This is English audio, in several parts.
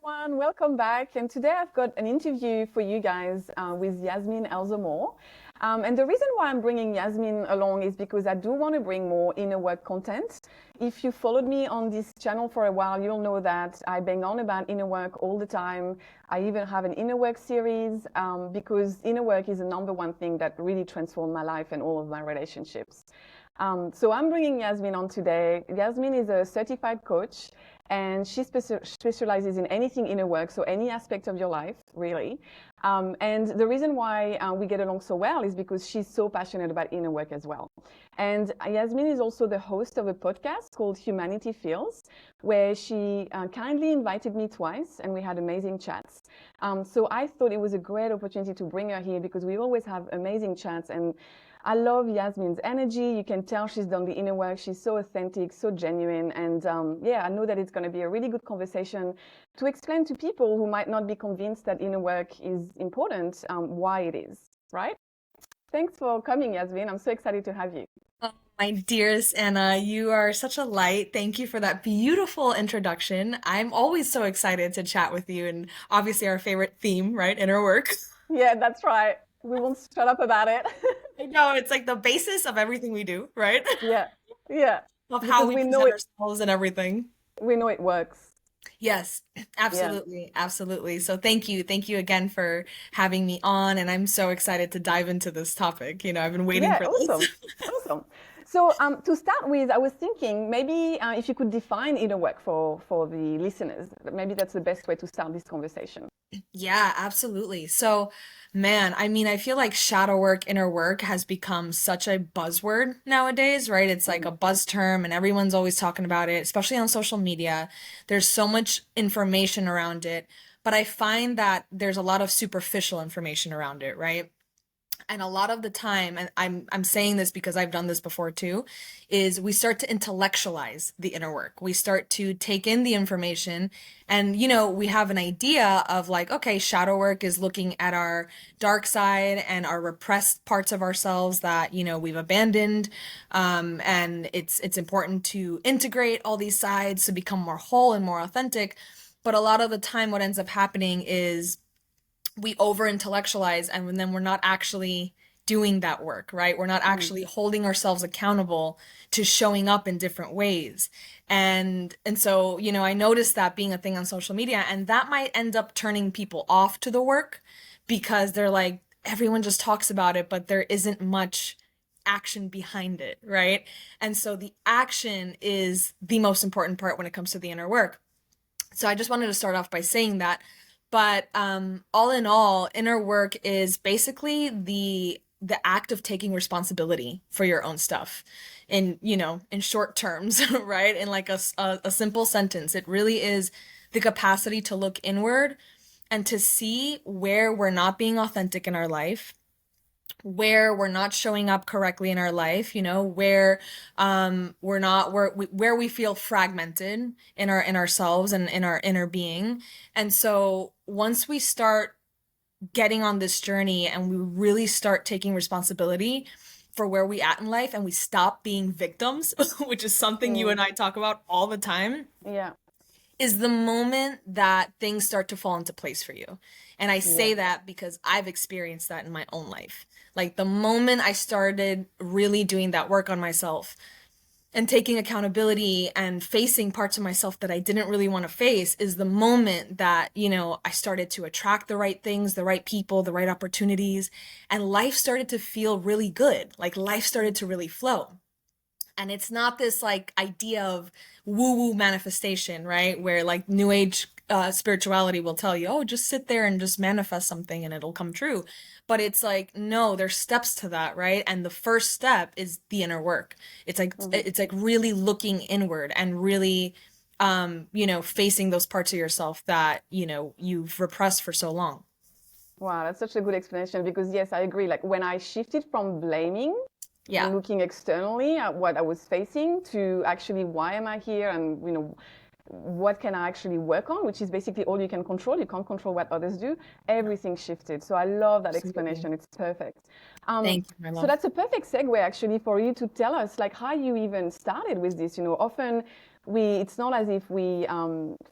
everyone, welcome back. And today I've got an interview for you guys with Yasmin Elzomor. And the reason why I'm bringing Yasmin along is because I do want to bring more inner work content. If you followed me on this channel for a while, you'll know that I bang on about inner work all the time. I even have an inner work series because inner work is the number one thing that really transformed my life and all of my relationships. So I'm bringing Yasmin on today. Yasmin is a certified coach and she specializes in anything inner work, so any aspect of your life, really. And the reason why we get along so well is because she's so passionate about inner work as well. And Yasmin is also the host of a podcast called Humanity Feels, where she kindly invited me twice and we had amazing chats. So I thought it was a great opportunity to bring her here because we always have amazing chats, and I love Yasmin's energy. You can tell she's done the inner work. She's so authentic, so genuine. And yeah, I know that it's going to be a really good conversation to explain to people who might not be convinced that inner work is important, why it is, right? Thanks for coming, Yasmin. I'm so excited to have you. Oh, my dearest Anna, you are such a light. Thank you for that beautiful introduction. I'm always so excited to chat with you, and obviously our favorite theme, right? Inner work. Yeah, that's right. We won't shut up about it. I know it's like the basis of everything we do, right? Yeah, yeah, Of how because we we know present it. ourselves and everything. We know it works. Yes, Yeah. absolutely, absolutely. So thank you. Thank you again for having me on, and I'm so excited to dive into this topic. I've been waiting Yeah, for this. awesome. Awesome. So to start with, I was thinking maybe if you could define inner work for the listeners, maybe that's the best way to start this conversation. Yeah, absolutely. So, man, I mean, I feel like shadow work, inner work has become such a buzzword nowadays, right? It's like a Mm. buzz term and everyone's always talking about it, especially on social media. There's so much information around it, but I find that there's a lot of superficial information around it, right? And a lot of the time, and I'm saying this because I've done this before too, is we start to intellectualize the inner work. We start to take in the information, and we have an idea of like, okay, shadow work is looking at our dark side and our repressed parts of ourselves that we've abandoned, and it's important to integrate all these sides to become more whole and more authentic. But a lot of the time, what ends up happening is we over intellectualize, and then we're not actually doing that work, right? We're not Mm. actually holding ourselves accountable to showing up in different ways. And so, I noticed that being a thing on social media, and that might end up turning people off to the work because they're like, everyone just talks about it, but there isn't much action behind it, right? And so the action is the most important part when it comes to the inner work. So I just wanted to start off by saying that. But all in all, inner work is basically the act of taking responsibility for your own stuff in short terms, right? In like a simple sentence. It really is the capacity to look inward and to see where we're not being authentic in our life, where we're not showing up correctly in our life, where we're not where we feel fragmented in ourselves and in our inner being. And so once we start getting on this journey and we really start taking responsibility for where we at in life and we stop being victims, which is something you Mm. and I talk about all the time, Yeah. is the moment that things start to fall into place for you. And I Yeah. say that because I've experienced that in my own life. Like the moment I started really doing that work on myself and taking accountability and facing parts of myself that I didn't really want to face is the moment that, I started to attract the right things, the right people, the right opportunities, and life started to feel really good. Like life started to really flow. And it's not this like idea of woo woo manifestation, right? Where like new age spirituality will tell you, oh, just sit there and just manifest something and it'll come true. But it's like, no, there's steps to that, right? And the first step is the inner work. Mhm. It's like really looking inward and really, facing those parts of yourself that, you've repressed for so long. Wow, that's such a good explanation because yes, I agree. Like when I shifted from blaming Yeah. and looking externally at what I was facing to actually why am I here and what can I actually work on, which is basically all you can control. You can't control what others do. Everything shifted. So I love that Absolutely. explanation. It's perfect. Um, Thank you, my so love. that's a perfect segue actually for you to tell us like how you even started with this. Often it's not as if we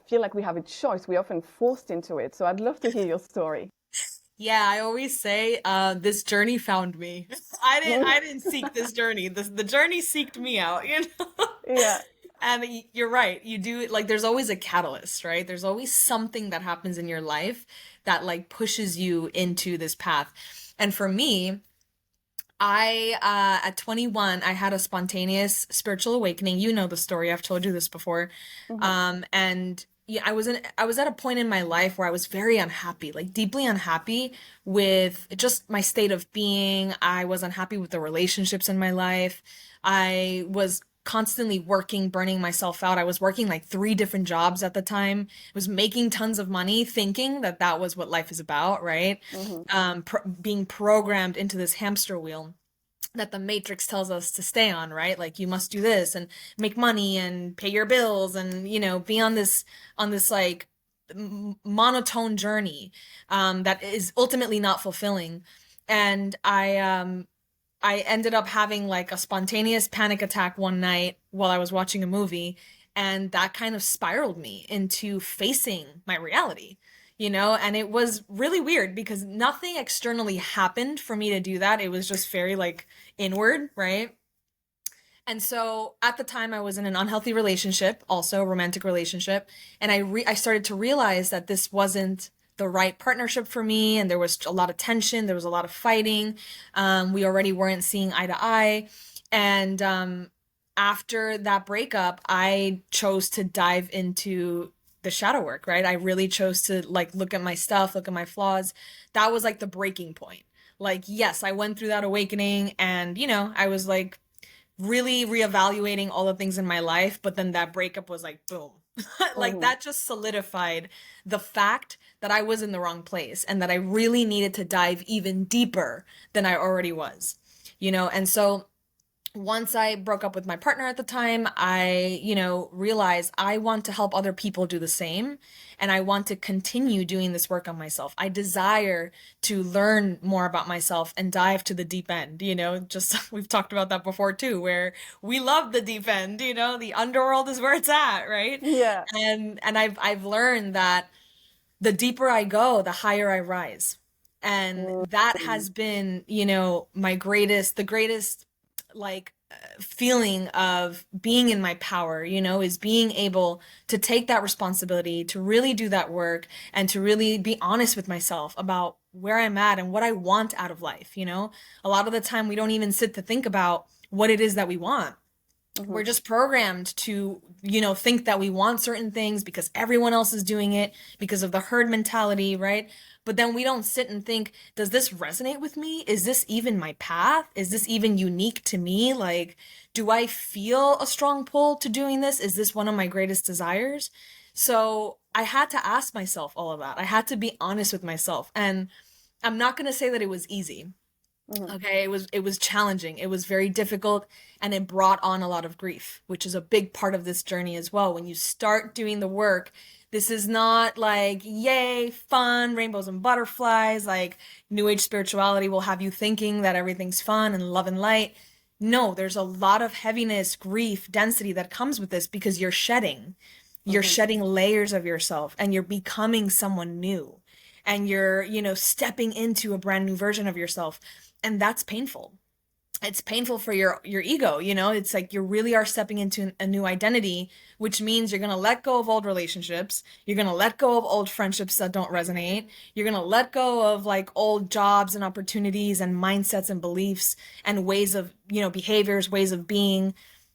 feel like we have a choice. We're often forced into it. So I'd love to hear your story. Yeah, I always say, this journey found me. I didn't seek this journey. The journey seeked me out, you know? Yeah. And you're right. You do like there's always a catalyst, right? There's always something that happens in your life that like pushes you into this path. And for me, I at 21, I had a spontaneous spiritual awakening. You know the story. I've told you this before. Hmm. And yeah, I was at a point in my life where I was very unhappy, like deeply unhappy with just my state of being. I was unhappy with the relationships in my life. I was constantly working, burning myself out. I was working like three different jobs at the time. I was making tons of money, thinking that that was what life is about, right? Hmm. Being programmed into this hamster wheel that the matrix tells us to stay on, right? Like you must do this and make money and pay your bills and, you know, be on this like monotone journey that is ultimately not fulfilling. And I ended up having like a spontaneous panic attack one night while I was watching a movie, and that kind of spiraled me into facing my reality, you know? And it was really weird because nothing externally happened for me to do that. It was just very like inward, right? And so at the time I was in an unhealthy relationship, also a romantic relationship, and I started to realize that this wasn't the right partnership for me, and there was a lot of tension, there was a lot of fighting. We already weren't seeing eye to eye, and after that breakup, I chose to dive into the shadow work, right? I really chose to like look at my stuff, look at my flaws. That was like the breaking point. Like, yes, I went through that awakening and, you know, I was like really reevaluating all the things in my life, but then that breakup was like boom. Like Hmm. that just solidified the fact that I was in the wrong place and that I really needed to dive even deeper than I already was. You know, and so once I broke up with my partner at the time, I, you know, realized I want to help other people do the same. And I want to continue doing this work on myself. I desire to learn more about myself and dive to the deep end, you know, just we've talked about that before too, where we love the deep end, you know, the underworld is where it's at, right? Yeah. And I've learned that the deeper I go, the higher I rise. And that Mhm. has been, you know, the greatest like feeling of being in my power, you know, is being able to take that responsibility, to really do that work, and to really be honest with myself about where I'm at and what I want out of life, you know? A lot of the time we don't even sit to think about what it is that we want. We're Mhm. just programmed to, you know, think that we want certain things because everyone else is doing it, because of the herd mentality, right? But then we don't sit and think, does this resonate with me? Is this even my path? Is this even unique to me? Like, do I feel a strong pull to doing this? Is this one of my greatest desires? So I had to ask myself all of that. I had to be honest with myself. And I'm not going to say that it was easy. Mhm. Okay, it was challenging. It was very difficult and it brought on a lot of grief, which is a big part of this journey as well. When you start doing the work, this is not like yay, fun, rainbows and butterflies, like new age spirituality will have you thinking that everything's fun and love and light. No, there's a lot of heaviness, grief, density that comes with this because you're shedding. You're Mhm. shedding layers of yourself and you're becoming someone new. And you're, you know, stepping into a brand new version of yourself, and that's painful. It's painful for your ego, you know? It's like you really are stepping into a new identity, which means you're going to let go of old relationships, you're going to let go of old friendships that don't resonate, you're going to let go of like old jobs and opportunities and mindsets and beliefs and ways of, you know, behaviors, ways of being.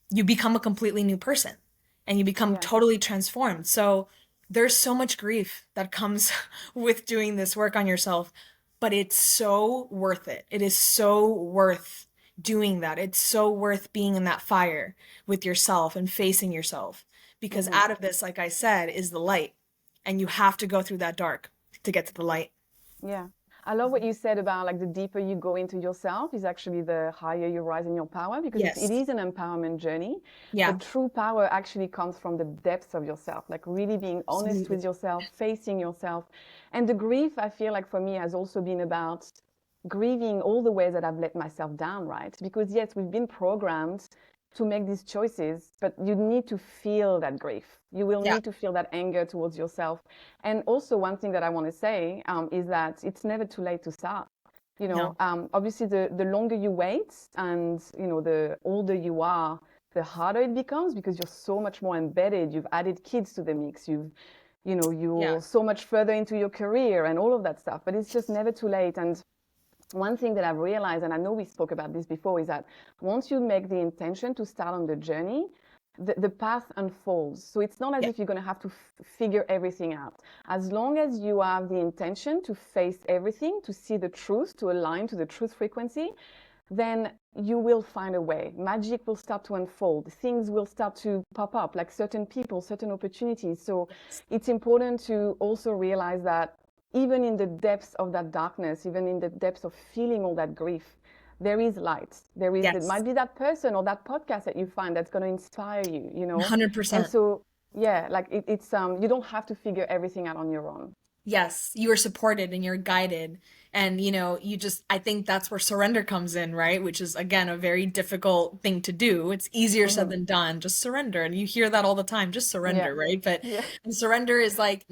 You become a completely new person and you become Yeah. totally transformed. So there's so much grief that comes with doing this work on yourself, but it's so worth it. It is so worth doing that. It's so worth being in that fire with yourself and facing yourself. Because Mhm. out of this, like I said, is the light. And you have to go through that dark to get to the light. Yeah. I love what you said about like the deeper you go into yourself is actually the higher you rise in your power because it Yes. is an empowerment journey. Yeah. But true power actually comes from the depths of yourself, like really being honest Absolutely. with yourself, facing yourself. And the grief, I feel like for me, has also been about grieving all the ways that I've let myself down, right? Because yes, we've been programmed to make these choices, but you need to feel that grief. You will Yeah. need to feel that anger towards yourself. And also, one thing that I want to say is that it's never too late to start. No. Obviously, the longer you wait and, the older you are, the harder it becomes because you're so much more embedded. You've added kids to the mix. Yeah. You're so much further into your career and all of that stuff. But it's just never too late. And one thing that I've realized, and I know we spoke about this before, is that once you make the intention to start on the journey, the path unfolds. So it's not as Yeah. if you're going to have to figure everything out. As long as you have the intention to face everything, to see the truth, to align to the truth frequency, then you will find a way. Magic will start to unfold. Things will start to pop up, like certain people, certain opportunities. So it's important to also realize that even in the depths of that darkness, even in the depths of feeling all that grief, there is light. It Yes. might be that person or that podcast that you find that's going to inspire you. And 100%. so, yeah, like it's you don't have to figure everything out on your own. Yes, you are supported and you're guided. And, I think that's where surrender comes in, right? Which is, again, a very difficult thing to do. It's easier said Mm-hmm. than done. Just surrender. And you hear that all the time, just Yeah. surrender, right? But Yeah. and surrender is like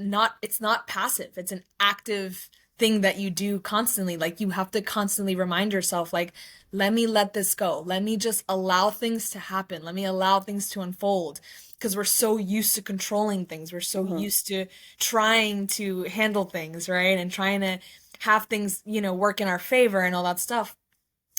it's not passive. It's an active thing that you do constantly. Like you have to constantly remind yourself, like, let me let this go. Let me just allow things to happen. Let me allow things to unfold because we're so used to controlling things. We're so Mm-hmm. used to trying to handle things, right? And trying to have things, work in our favor and all that stuff.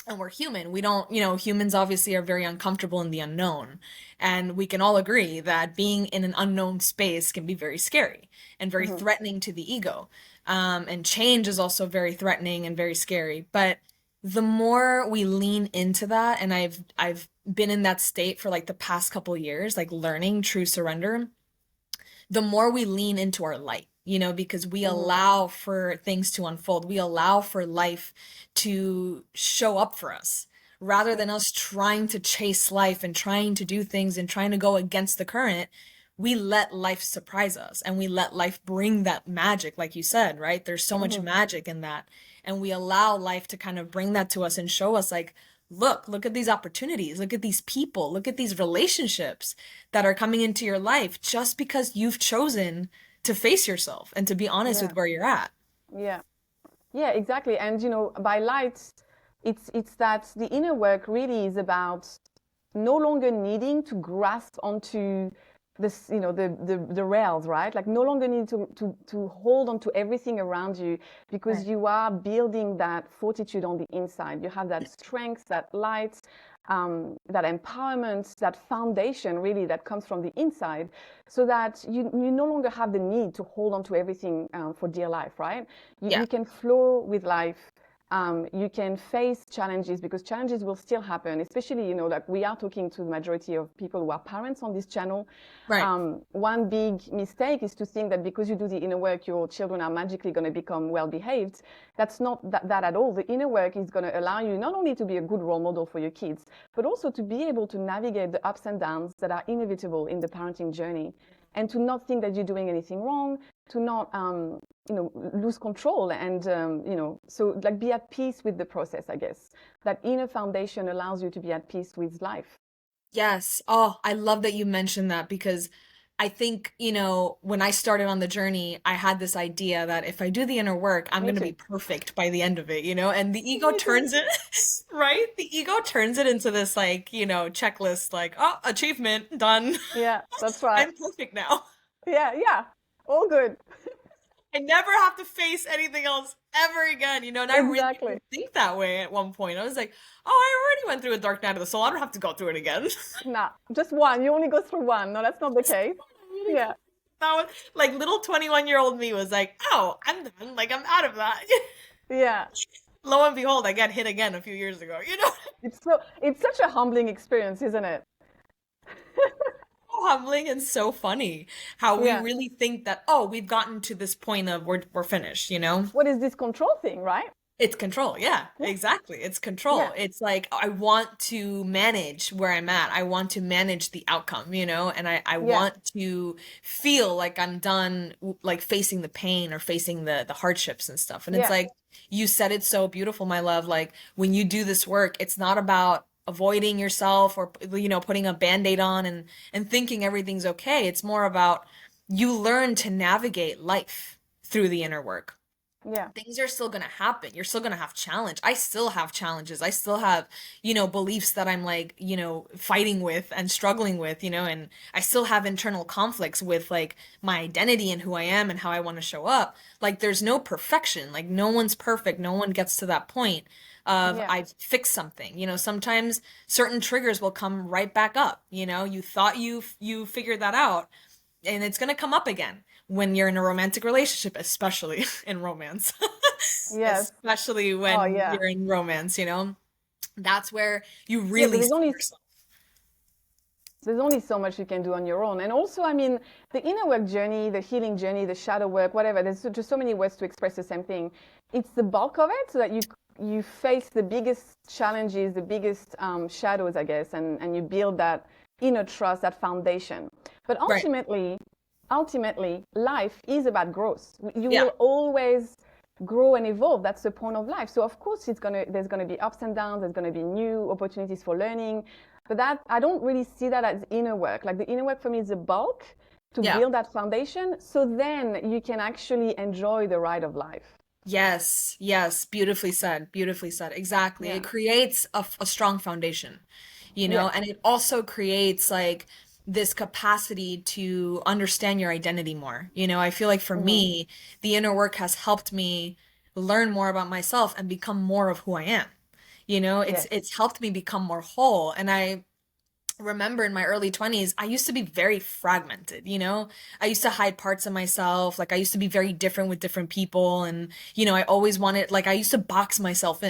And we're human. We don't, humans obviously are very uncomfortable in the unknown. And we can all agree that being in an unknown space can be very scary and very Mm-hmm. threatening to the ego. And change is also very threatening and very scary. But the more we lean into that, and I've been in that state for like the past couple of years, like learning true surrender, the more we lean into our light, because we Mm-hmm. allow for things to unfold. We allow for life to show up for us rather than us trying to chase life and trying to do things and trying to go against the current. We let life surprise us and we let life bring that magic, like you said, right? There's so much Mm-hmm. magic in that. And we allow life to kind of bring that to us and show us, like, look at these opportunities, look at these people, look at these relationships that are coming into your life just because you've chosen to face yourself and to be honest Yeah. with where you're at. Yeah. Yeah, exactly. And by light, it's that the inner work really is about no longer needing to grasp onto this, the rails, right? Like no longer need to hold on to everything around you because Right. you are building that fortitude on the inside. You have that strength, that light, that empowerment, that foundation really that comes from the inside, so that you no longer have the need to hold on to everything for dear life, right? Yeah. You can flow with life. You can face challenges because challenges will still happen, especially, like we are talking to the majority of people who are parents on this channel. Right. One big mistake is to think that because you do the inner work, your children are magically going to become well behaved. That's not that at all. The inner work is going to allow you not only to be a good role model for your kids, but also to be able to navigate the ups and downs that are inevitable in the parenting journey, and to not think that you're doing anything wrong, to not lose control, and so like be at peace with the process. I guess that inner foundation allows you to be at peace with life. Yes. Oh, I love that you mentioned that because I think, when I started on the journey, I had this idea that if I do the inner work, I'm Me going to too. be perfect by the end of it, and the ego Me too. turns it, right? The ego turns it into this like, checklist, like, oh, achievement, done. Yeah, that's right. I'm perfect now. Yeah, yeah, all good. I never have to face anything else ever again, and I really Exactly. did think that way at one point. I was like, oh, I already went through a dark night of the soul. I don't have to go through it again. Nah, just one. You only go through one. No, that's not the case. Yeah, That was like little 21-year-old me was like, oh, I'm done. Like, I'm out of that. yeah. Lo and behold, I got hit again a few years ago. It's such a humbling experience, isn't it? So humbling and so funny how we Yeah. really think that, oh, we've gotten to this point of we're finished. What is this control thing, right? It's control. Yeah, Yeah. exactly. It's control. Yeah. It's like I want to manage where I'm at. I want to manage the outcome, and I Yeah. want to feel like I'm done like facing the pain or facing the hardships and stuff. And it's Yeah. like you said it so beautiful, my love. Like when you do this work, it's not about avoiding yourself or, putting a band-aid on and thinking everything's okay. It's more about you learn to navigate life through the inner work. Yeah. Things are still going to happen. You're still going to have challenge. I still have challenges. I still have, beliefs that I'm like, fighting with and struggling with, and I still have internal conflicts with like my identity and who I am and how I want to show up. Like there's no perfection. Like no one's perfect. No one gets to that point of Yeah. I've fixed something. Sometimes certain triggers will come right back up. You thought you figured that out and it's going to come up again when you're in a romantic relationship, especially in romance. Yes. Especially Oh, when yeah. you're in romance, that's where you Yeah, but really see yourself. there's only so much you can do on your own. And also, I mean, the inner work journey, the healing journey, the shadow work, whatever, there's just so many ways to express the same thing. It's the bulk of it so that you face the biggest challenges, the biggest shadows, I guess, and you build that inner trust, that foundation. But Right. ultimately, life is about growth. You Yeah. will always grow and evolve. That's the point of life. So of course, there's gonna be ups and downs. There's gonna be new opportunities for learning. But that I don't really see that as inner work. Like the inner work for me is the bulk to Yeah. build that foundation. So then you can actually enjoy the ride of life. Yes. Yes. Beautifully said. Beautifully said. Exactly. It Yeah. creates a strong foundation, Yes. and it also creates like this capacity to understand your identity more. I feel like for Mm-hmm. me, the inner work has helped me learn more about myself and become more of who I am. Yes. It's helped me become more whole. And I remember in my early 20s, I used to be very fragmented. I used to hide parts of myself. Like I used to be very different with different people. And, I always wanted, like, I used to box myself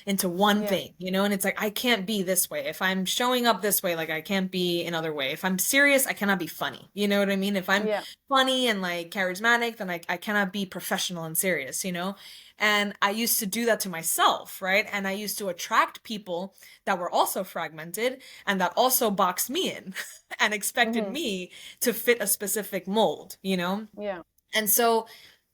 into one Yeah. thing. And it's like, I can't be this way. If I'm showing up this way, like, I can't be another way. If I'm serious, I cannot be funny. You know what I mean? If I'm Yeah. funny and like charismatic, then I cannot be professional and serious. And I used to do that to myself, right? And I used to attract people that were also fragmented and that also boxed me in and expected Mm-hmm. me to fit a specific mold. Yeah. And so,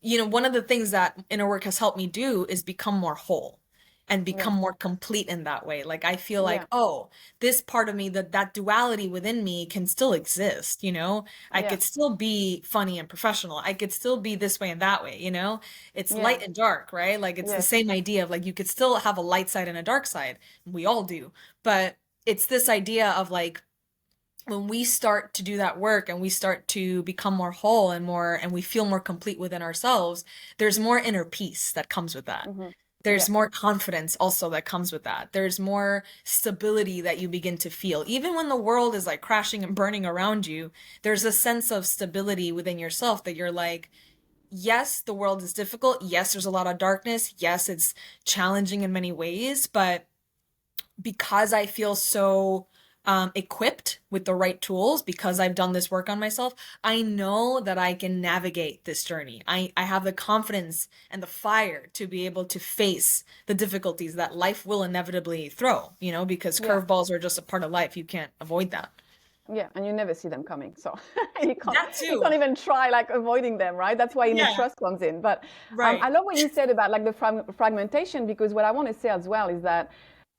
one of the things that inner work has helped me do is become more whole and become Yeah. more complete in that way. Like I feel like, Yeah. oh, this part of me, that duality within me can still exist. I Yeah. could still be funny and professional. I could still be this way and that way. It's Yeah. light and dark, right? Like it's the Yes. same idea of like you could still have a light side and a dark side. We all do. But it's this idea of like when we start to do that work and we start to become more whole and we feel more complete within ourselves, there's more inner peace that comes with that. Mm-hmm. There's Yeah. more confidence also that comes with that. There's more stability that you begin to feel. Even when the world is like crashing and burning around you, there's a sense of stability within yourself that you're like, yes, the world is difficult. Yes, there's a lot of darkness. Yes, it's challenging in many ways, but because I feel so equipped with the right tools, because I've done this work on myself, I know that I can navigate this journey. I have the confidence and the fire to be able to face the difficulties that life will inevitably throw, because Yeah. curveballs are just a part of life. You can't avoid that. Yeah, and you never see them coming, so That you can't too. even try like avoiding them, right? That's why inner Yeah, trust comes in. But I right. love what you said about like the fragmentation, because what I want to say as well is that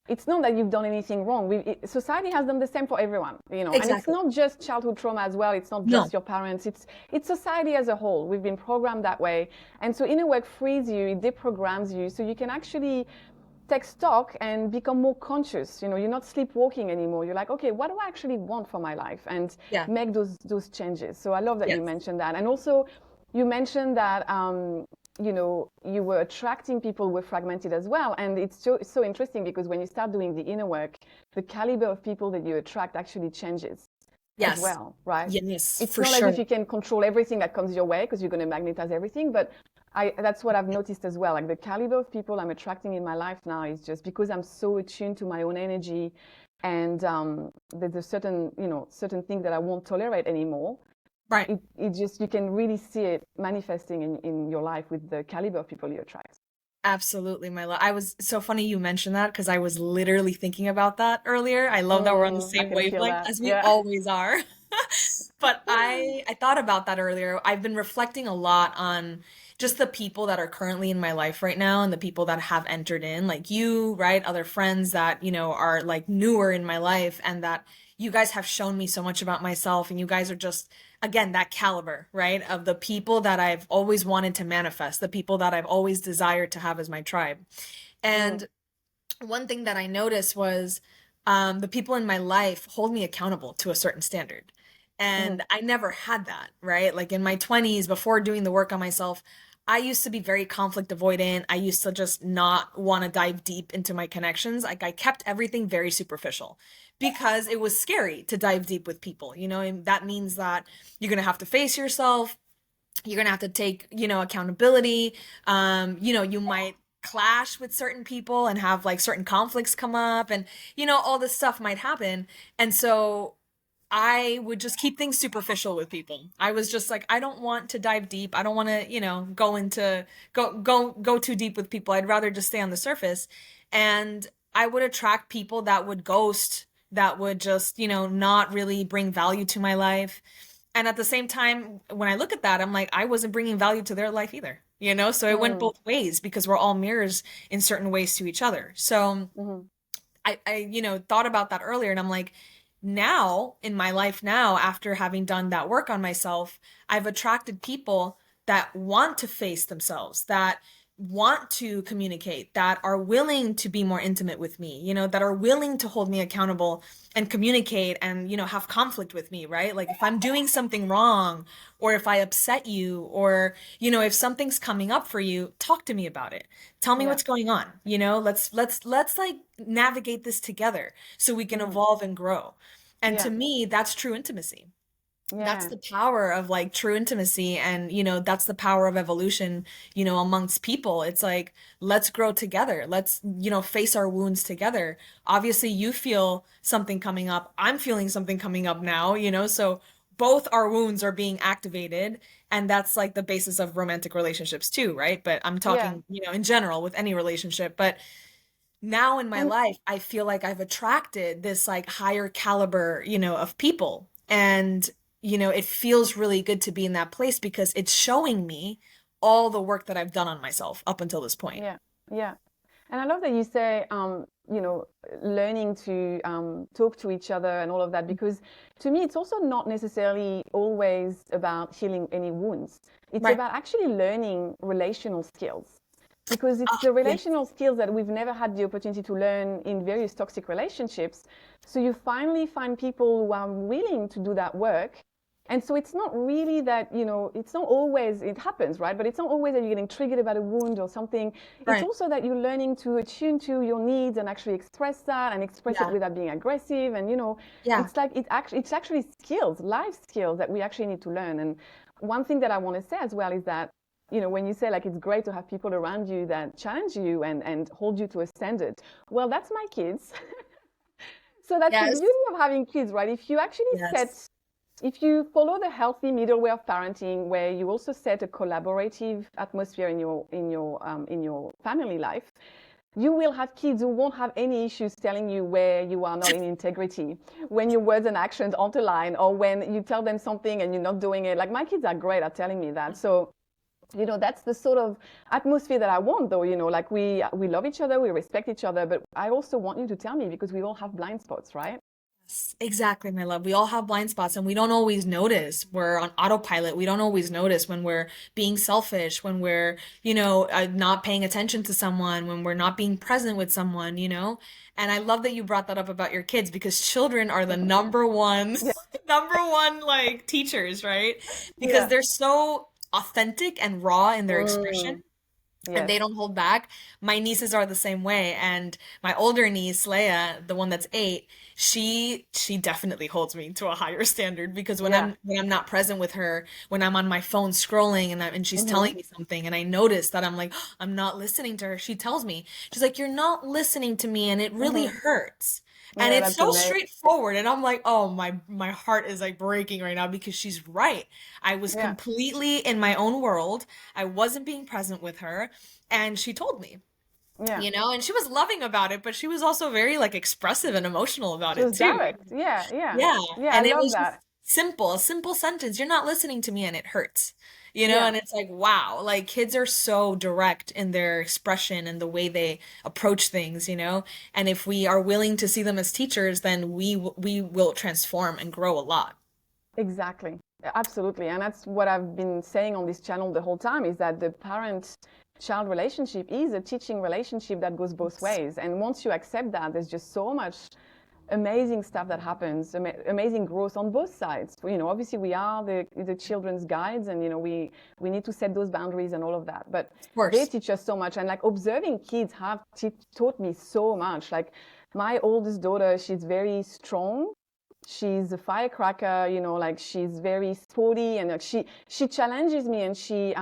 it's not that you've done anything wrong. Society has done the same for everyone, and it's Exactly. not just childhood trauma as well. It's not No. just your parents. It's society as a whole. We've been programmed that way, and so inner work frees you, it deprograms you, so you can actually take stock and become more conscious. You're not sleepwalking anymore. You're like, okay, what do I actually want for my life, and Yeah. make those changes. So I love that you Yes. mentioned that, and also you mentioned that you were attracting people who were fragmented as well. And it's so interesting because when you start doing the inner work, the caliber of people that you attract actually changes as Yes. well, right? Yes, It's for not as sure. if you can control everything that comes your way because you're going to magnetize everything, but that's what I've noticed as well. Like the caliber of people I'm attracting in my life now is just because I'm so attuned to my own energy, and there's a certain thing that I won't tolerate anymore. Right. It just, you can really see it manifesting in your life with the caliber of people you attract. Absolutely, my love. I was so funny you mentioned that because I was literally thinking about that earlier. I love that we're on the I same can feel wavelength that. as we Yeah. always are. But I thought about that earlier. I've been reflecting a lot on just the people that are currently in my life right now and the people that have entered in, like you, right? Other friends that, are like newer in my life and that you guys have shown me so much about myself and you guys are just again that caliber, right? Of the people that I've always wanted to manifest, the people that I've always desired to have as my tribe. Mm, And one thing that I noticed was the people in my life hold me accountable to a certain standard. mhm, And I never had that, right? Like in my 20s, before doing the work on myself, I used to be very conflict avoidant. I used to just not want to dive deep into my connections. Like I kept everything very superficial because it was scary to dive deep with people, and that means that you're going to have to face yourself. You're going to have to take, accountability. You might clash with certain people and have like certain conflicts come up and, all this stuff might happen. And so I would just keep things superficial with people. I was just like, I don't want to dive deep. I don't want to, go too deep with people. I'd rather just stay on the surface. And I would attract people that would ghost, that would just, not really bring value to my life. And at the same time, when I look at that, I'm like, I wasn't bringing value to their life either, So it went mm, both ways because we're all mirrors in certain ways to each other. So mhm. I thought about that earlier and I'm like, now in my life now, after having done that work on myself, I've attracted people that want to face themselves, that want to communicate, that are willing to be more intimate with me, that are willing to hold me accountable and communicate and, have conflict with me, right? Like if I'm doing something wrong or if I upset you or, if something's coming up for you, talk to me about it. Tell me Yeah, what's going on, let's like navigate this together so we can mhm, evolve and grow. And to yeah, me, that's true intimacy. That's yeah, the power of like true intimacy. And, that's the power of evolution, amongst people. It's like, let's grow together. Let's, face our wounds together. Obviously, you feel something coming up. I'm feeling something coming up now, so both our wounds are being activated. And that's like the basis of romantic relationships too, right? But I'm yeah. talking, in general with any relationship. But now in my And life, I feel like I've attracted this like higher caliber, of people. And, it feels really good to be in that place because it's showing me all the work that I've done on myself up until this point. yeah, yeah. And I love that you say, learning to talk to each other and all of that, because to me, it's also not necessarily always about healing any wounds. It's Right. about actually learning relational skills, because it's Ah, the yeah. relational skills that we've never had the opportunity to learn in various toxic relationships. So you finally find people who are willing to do that work. And so it's not really that, it's not always, it happens, right? But it's not always that you're getting triggered about a wound or something. It's Right. also that you're learning to attune to your needs and actually express that and express it Yeah. without being aggressive. And, Yeah. it's like it's actually skills, life skills that we actually need to learn. And one thing that I want to say as well is that, when you say like it's great to have people around you that challenge you and hold you to a standard. Well, that's my kids. So that's the Yes. beauty of having kids, right? Yes. If you follow the healthy middle way of parenting, where you also set a collaborative atmosphere in your family life, you will have kids who won't have any issues telling you where you are not in integrity, when your words and actions aren't aligned, or when you tell them something and you're not doing it. Like my kids are great at telling me that. So that's the sort of atmosphere that I want, though. Like we love each other, we respect each other, but I also want you to tell me because we all have blind spots, right? Exactly, my love. We all have blind spots and we don't always notice. We're on autopilot. We don't always notice when we're being selfish, when we're, not paying attention to someone, when we're not being present with someone, And I love that you brought that up about your kids because children are the number one, Yeah, number one like teachers, right? Because yeah. they're so authentic and raw in their Mm, expression and yes. they don't hold back. My nieces are the same way, and my older niece, Leia, the one that's 8, she definitely holds me to a higher standard because when Yeah. I'm not present with her, when I'm on my phone scrolling and she's Hmm. telling me something and I notice that I'm like, I'm not listening to her. She tells me, she's like, you're not listening to me and it really Hmm. hurts. And Yeah, it's that's so amazing. straightforward. And I'm like, oh, my heart is like breaking right now because she's right. I was Yeah. completely in my own world. I wasn't being present with her. And she told me, Yeah. and she was loving about it, but she was also very like expressive and emotional about She it was too. direct. Yeah. Yeah. Yeah. Yeah. I And it love was just that. a simple sentence. You're not listening to me and it hurts. Yeah. And it's like, wow, like kids are so direct in their expression and the way they approach things. And if we are willing to see them as teachers, then we will transform and grow a lot. Exactly. Absolutely. And that's what I've been saying on this channel the whole time, is that the parent-child relationship is a teaching relationship that goes both ways. And once you accept that, there's just so much amazing stuff that happens, amazing growth on both sides. Obviously we are the children's guides, and we need to set those boundaries and all of that. But Of they course. teach us so much, and like observing kids have taught me so much. Like my oldest daughter, she's very strong. She's a firecracker, like she's very sporty, and like she challenges me, and she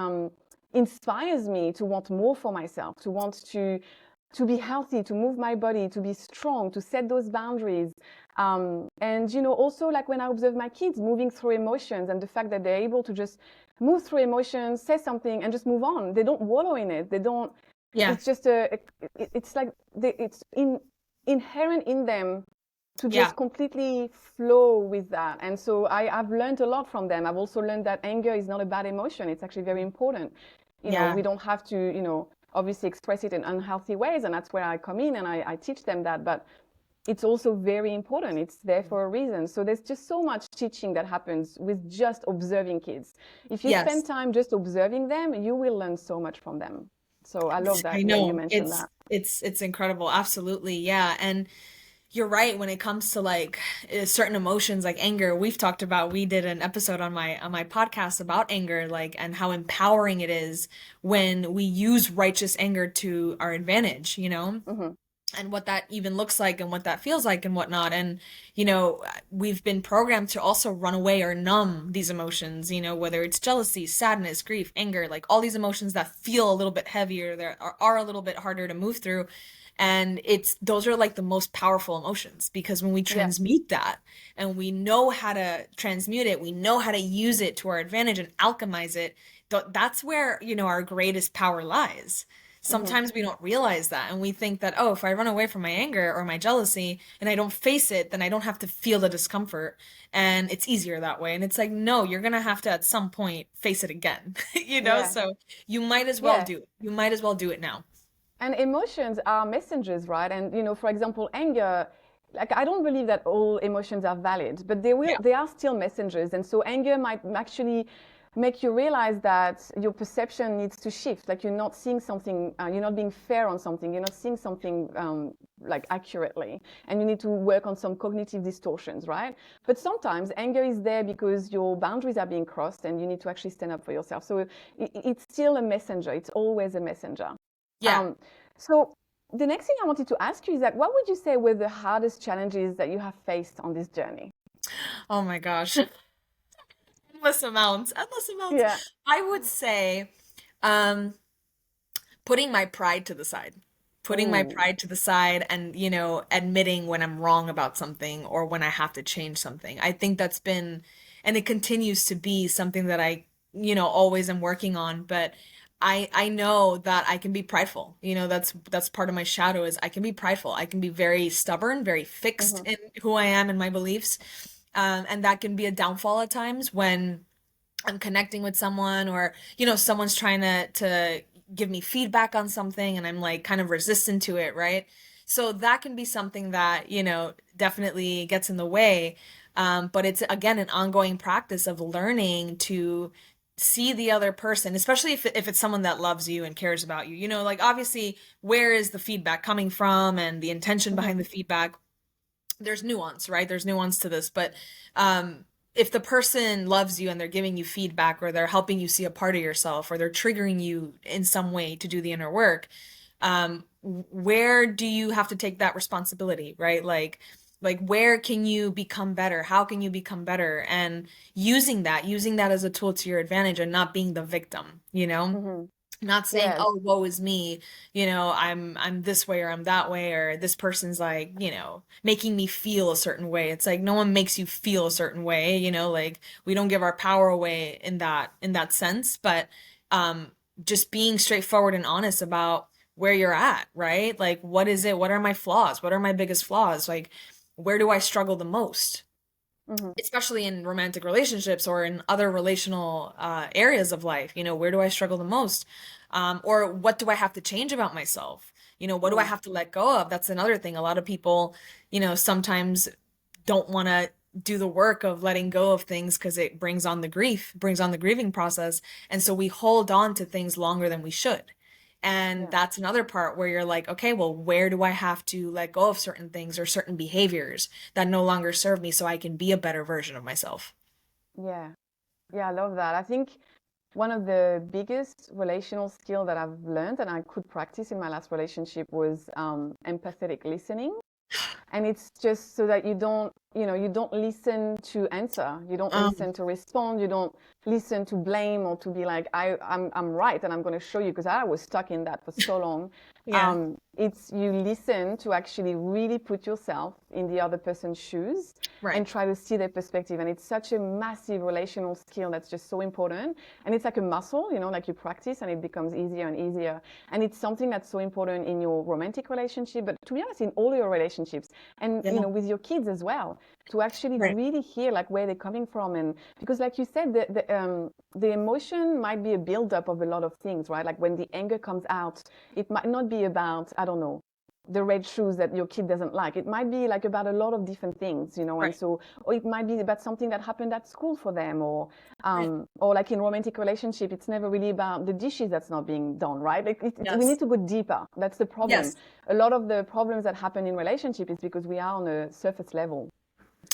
inspires me to want more for myself, to want to be healthy, to move my body, to be strong, to set those boundaries. And also like when I observe my kids moving through emotions, and the fact that they're able to just move through emotions, say something, and just move on. They don't wallow in it. They don't. Yeah. It's just it's like it's inherent in them to Yeah. just completely flow with that. And so I've learned a lot from them. I've also learned that anger is not a bad emotion. It's actually very important. Yeah. We don't have to, obviously express it in unhealthy ways. And that's where I come in, and I teach them that. But it's also very important. It's there for a reason. So there's just so much teaching that happens with just observing kids. If you spend Yes. time just observing them, you will learn so much from them. So I love I that when you know. mentioned It's that. it's it's incredible. Absolutely. Yeah. And you're right when it comes to like certain emotions like anger. We did an episode on my podcast about anger, like, and how empowering it is when we use righteous anger to our advantage. Hmm. And what that even looks like and what that feels like and whatnot. And, we've been programmed to also run away or numb these emotions, whether it's jealousy, sadness, grief, anger, like all these emotions that feel a little bit heavier, that are a little bit harder to move through. And those are like the most powerful emotions, because when we Yeah. transmute that and we know how to transmute it, we know how to use it to our advantage and alchemize it, that's where, our greatest power lies. Hmm. Sometimes we don't realize that, and we think that, oh, if I run away from my anger or my jealousy and I don't face it, then I don't have to feel the discomfort and it's easier that way. And it's like, no, you're gonna have to at some point face it again. Yeah. So you might as well Yeah. do it. You might as well do it now. And emotions are messengers, right? And for example, anger, like I don't believe that all emotions are valid, but Yeah. they are still messengers. And so anger might actually make you realize that your perception needs to shift. Like you're not seeing something, you're not being fair on something, you're not seeing something like accurately, and you need to work on some cognitive distortions, right? But sometimes anger is there because your boundaries are being crossed, and you need to actually stand up for yourself. So it's still a messenger. It's always a messenger. Yeah. Um, so the next thing I wanted to ask you is that what would you say were the hardest challenges that you have faced on this journey? Oh my gosh. Endless amounts. Endless amounts. Yeah. I would say, um, putting my pride to the side. Putting my Oh. pride to the side and, admitting when I'm wrong about something or when I have to change something. I think that's been, and it continues to be something that I, always am working on, but I know that I can be prideful. That's part of my shadow is I can be prideful. I can be very stubborn, very fixed Hmm. in who I am and my beliefs. And that can be a downfall at times when I'm connecting with someone, or someone's trying to give me feedback on something and I'm like kind of resistant to it, right? So that can be something that definitely gets in the way. But it's again an ongoing practice of learning to see the other person, especially if it's someone that loves you and cares about you. Like obviously, where is the feedback coming from and the intention Hmm. behind the feedback? There's nuance, right? There's nuance to this, but if the person loves you and they're giving you feedback, or they're helping you see a part of yourself, or they're triggering you in some way to do the inner work, where do you have to take that responsibility, right? Like where can you become better? How can you become better? And using that as a tool to your advantage, and not being the victim. Hmm. Not saying, Yeah. oh, woe is me, I'm this way or I'm that way, or this person's like, making me feel a certain way. It's like no one makes you feel a certain way, like we don't give our power away in that sense, but um just being straightforward and honest about where you're at, right? Like what is it? What are my flaws? What are my biggest flaws? Like where do I struggle the most? Hmm. especially in romantic relationships or in other relational areas of life. Where do I struggle the most? Or what do I have to change about myself? What do I Mm. have to let go of? That's another thing. A lot of people, sometimes don't want to do the work of letting go of things because it brings on the grief, brings on the grieving process. And so we hold on to things longer than we should. And Yeah. that's another part where you're like, okay, well, where do I have to let go of certain things or certain behaviors that no longer serve me so I can be a better version of myself? Yeah. Yeah, I love that. I think one of the biggest relational skill that I've learned and I could practice in my last relationship was empathetic listening. And it's just so that you don't listen to answer, you don't Um, listen to respond, you don't listen to blame or to be like I'm right and I'm going to show you, because I was stuck in that for so long. yeah, It's you listen to actually really put yourself in the other person's shoes right. and try to see their perspective. And it's such a massive relational skill that's just so important. And it's like a muscle, like you practice and it becomes easier and easier. And it's something that's so important in your romantic relationship, but to be honest, in all your relationships, and Yeah, with your kids as well, to actually right. really hear like where they're coming from. And because like you said, the emotion might be a buildup of a lot of things, right? Like when the anger comes out, it might not be about, I don't know, the red shoes that your kid doesn't like. It might be like about a lot of different things, and Right. so, or it might be about something that happened at school for them, Right. or like in romantic relationship, it's never really about the dishes that's not being done, right? Like we need Yes. to go deeper. That's the problem. Yes. A lot of the problems that happen in relationship is because we are on a surface level,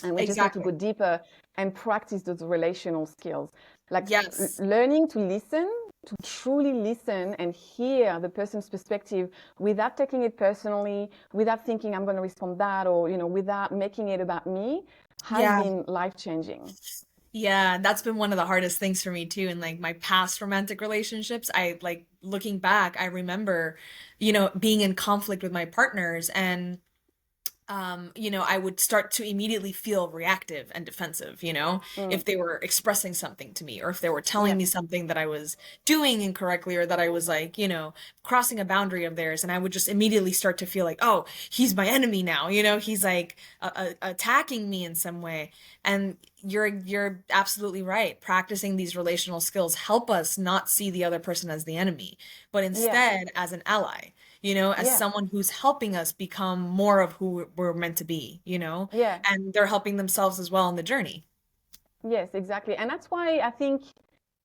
and we just need to Exactly. go deeper and practice those relational skills, like Yes. learning to listen, to truly listen and hear the person's perspective without taking it personally, without thinking I'm going to respond that, or without making it about me, has Yeah. been life changing. Yeah, that's been one of the hardest things for me too. In like my past romantic relationships, I like looking back, I remember, being in conflict with my partners and I would start to immediately feel reactive and defensive, Mm. if they were expressing something to me or if they were telling Yeah. me something that I was doing incorrectly or that I was like, crossing a boundary of theirs. And I would just immediately start to feel like, oh, he's my enemy now, he's like attacking me in some way. And you're absolutely right. Practicing these relational skills help us not see the other person as the enemy, but Yeah. instead as an ally, as Yeah. someone who's helping us become more of who we're meant to be, Yeah. and they're helping themselves as well in the journey. Yes, exactly. And that's why I think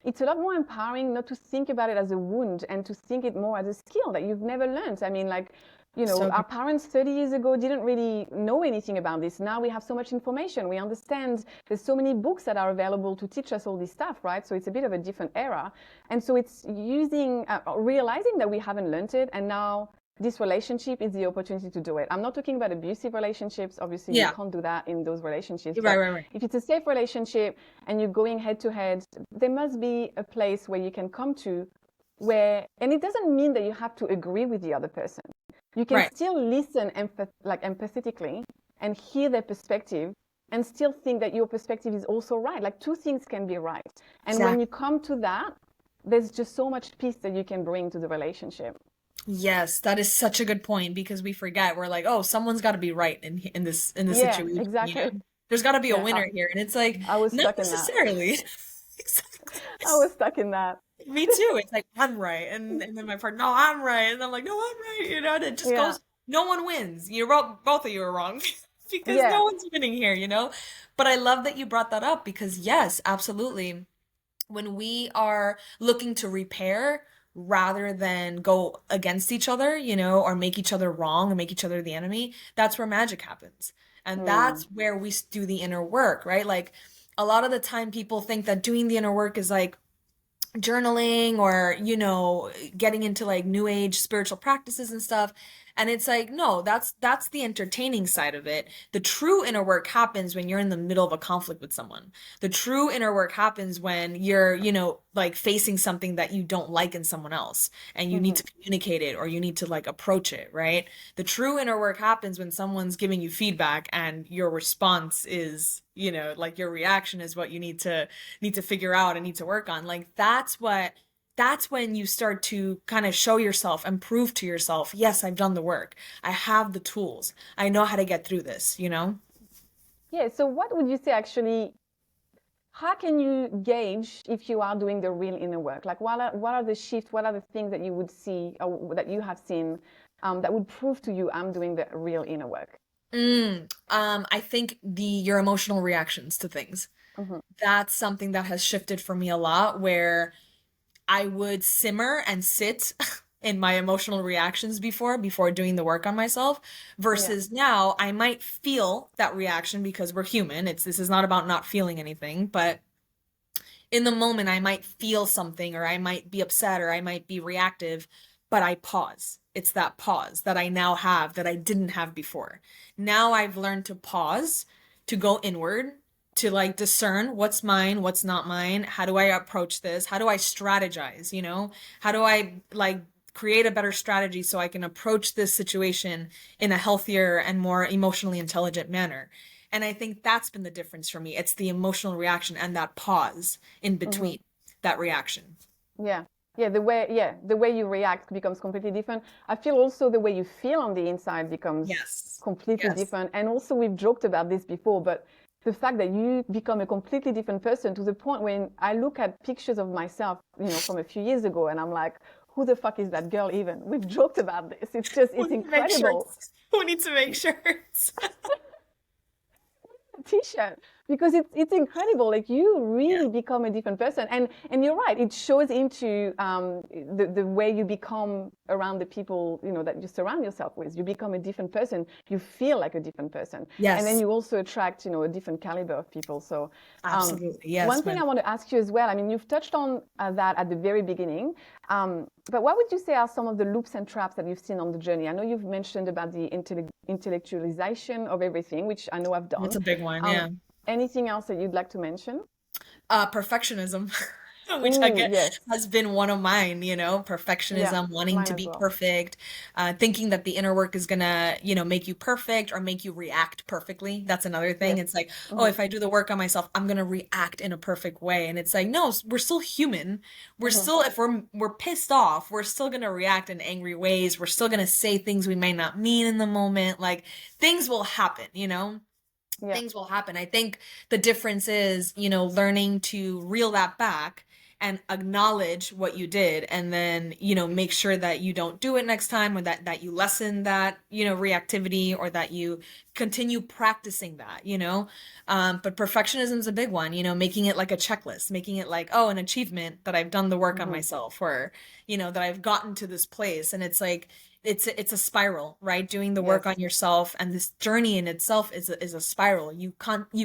it's a lot more empowering not to think about it as a wound and to think it more as a skill that you've never learned. I mean, like, So our good. parents 30 years ago didn't really know anything about this. Now we have so much information. We understand there's so many books that are available to teach us all this stuff, right? So it's a bit of a different era. And so it's realizing that we haven't learned it. And now this relationship is the opportunity to do it. I'm not talking about abusive relationships. Obviously, you Yeah. can't do that in those relationships. Right, But right, right. if it's a safe relationship and you're going head to head, there must be a place where you can come to where, and it doesn't mean that you have to agree with the other person. You can Right. still listen empathetically and hear their perspective and still think that your perspective is also right. Like two things can be right. And when you Exactly. come to that, there's just so much peace that you can bring to the relationship. Yes, that is such a good point because we forget we're like, oh, someone's got to be right in this Yeah, situation, exactly. There's got to be a Yeah, winner here, and it's like I was not stuck in that. necessarily. Exactly. I was stuck in that. Me too. It's like I'm right, and then my partner, no, I'm right, and I'm like, no, I'm right. And it just Yeah, goes. No one wins. You're both of you are wrong because yeah. no one's winning here. But I love that you brought that up because yes, absolutely. When we are looking to repair rather than go against each other, or make each other wrong and make each other the enemy, that's where magic happens. And that's Mm, where we do the inner work, right? Like a lot of the time people think that doing the inner work is like journaling or getting into like new age spiritual practices and stuff, and it's like no, that's the entertaining side of it. The true inner work happens when you're in the middle of a conflict with someone. The true inner work happens when you're like facing something that you don't like in someone else and you need mhm, to communicate it or you need to like approach it, right? The true inner work happens when someone's giving you feedback and your response is like your reaction is what you need to figure out and need to work on. Like that's when you start to kind of show yourself and prove to yourself, yes, I've done the work. I have the tools. I know how to get through this. Yeah. So what would you say actually, how can you gauge if you are doing the real inner work? Like what are the shifts, what are the things that you would see or that you have seen that would prove to you I'm doing the real inner work? I think your emotional reactions to things. Hmm. That's something that has shifted for me a lot, where I would simmer and sit in my emotional reactions before doing the work on myself, Yeah. versus now I might feel that reaction because we're human. This is not about not feeling anything, but in the moment I might feel something, or I might be upset, or I might be reactive, but I pause. It's that pause that I now have that I didn't have before. Now I've learned to pause, to go inward, to like discern what's mine, what's not mine. How do I approach this? How do I strategize, you know? How do I like create a better strategy so I can approach this situation in a healthier and more emotionally intelligent manner? And I think that's been the difference for me. It's the emotional reaction and that pause in Hmm. between that reaction. Yeah. The way you react becomes completely different. I feel also the way you feel on the inside becomes Yes. completely Yes. different. And also we've joked about this before, but the fact that you become a completely different person to the point when I look at pictures of myself, from a few years ago, and I'm like, who the fuck is that girl even? We've joked about this. We It's need to make incredible. shirts. We need to make shirts. T-shirt because it's incredible. Like you Yeah. really become a different person, and you're right. It shows into the way you become around the people that you surround yourself with. You become a different person. You feel like a different person, and then Yes. you also attract a different caliber of people. So um, Absolutely. Yes. one thing I want to ask you as well. I mean, you've touched on that at the very beginning. But what would you say are some of the loops and traps that you've seen on the journey? I know you've mentioned about the intellectualization of everything, which I know I've That's done. a big one. Um, Yeah. anything else that you'd like to mention? Perfectionism, which I Oh, get yes. has been one of mine, Yeah, perfectionism, wanting mine to as be well. perfect, thinking that the inner work is gonna, make you perfect or make you react perfectly. That's another thing. Yes. It's like, oh, Hmm. if I do the work on myself, I'm gonna react in a perfect way. And it's like, no, we're still human. We're Hmm. still, if we're pissed off, we're still gonna react in angry ways. We're still gonna say things we may not mean in the moment. Like things will happen. Yeah. Things will happen. I think the difference is, learning to reel that back and acknowledge what you did, and then, make sure that you don't do it next time, or that you lessen that, reactivity, or that you continue practicing that. But perfectionism is a big one, making it like a checklist, making it like, oh, an achievement that I've done the work on Hmm. myself, or, that I've gotten to this place. And it's like, it's a spiral, right? Doing the work on Yes. yourself, and this journey in itself is a spiral. You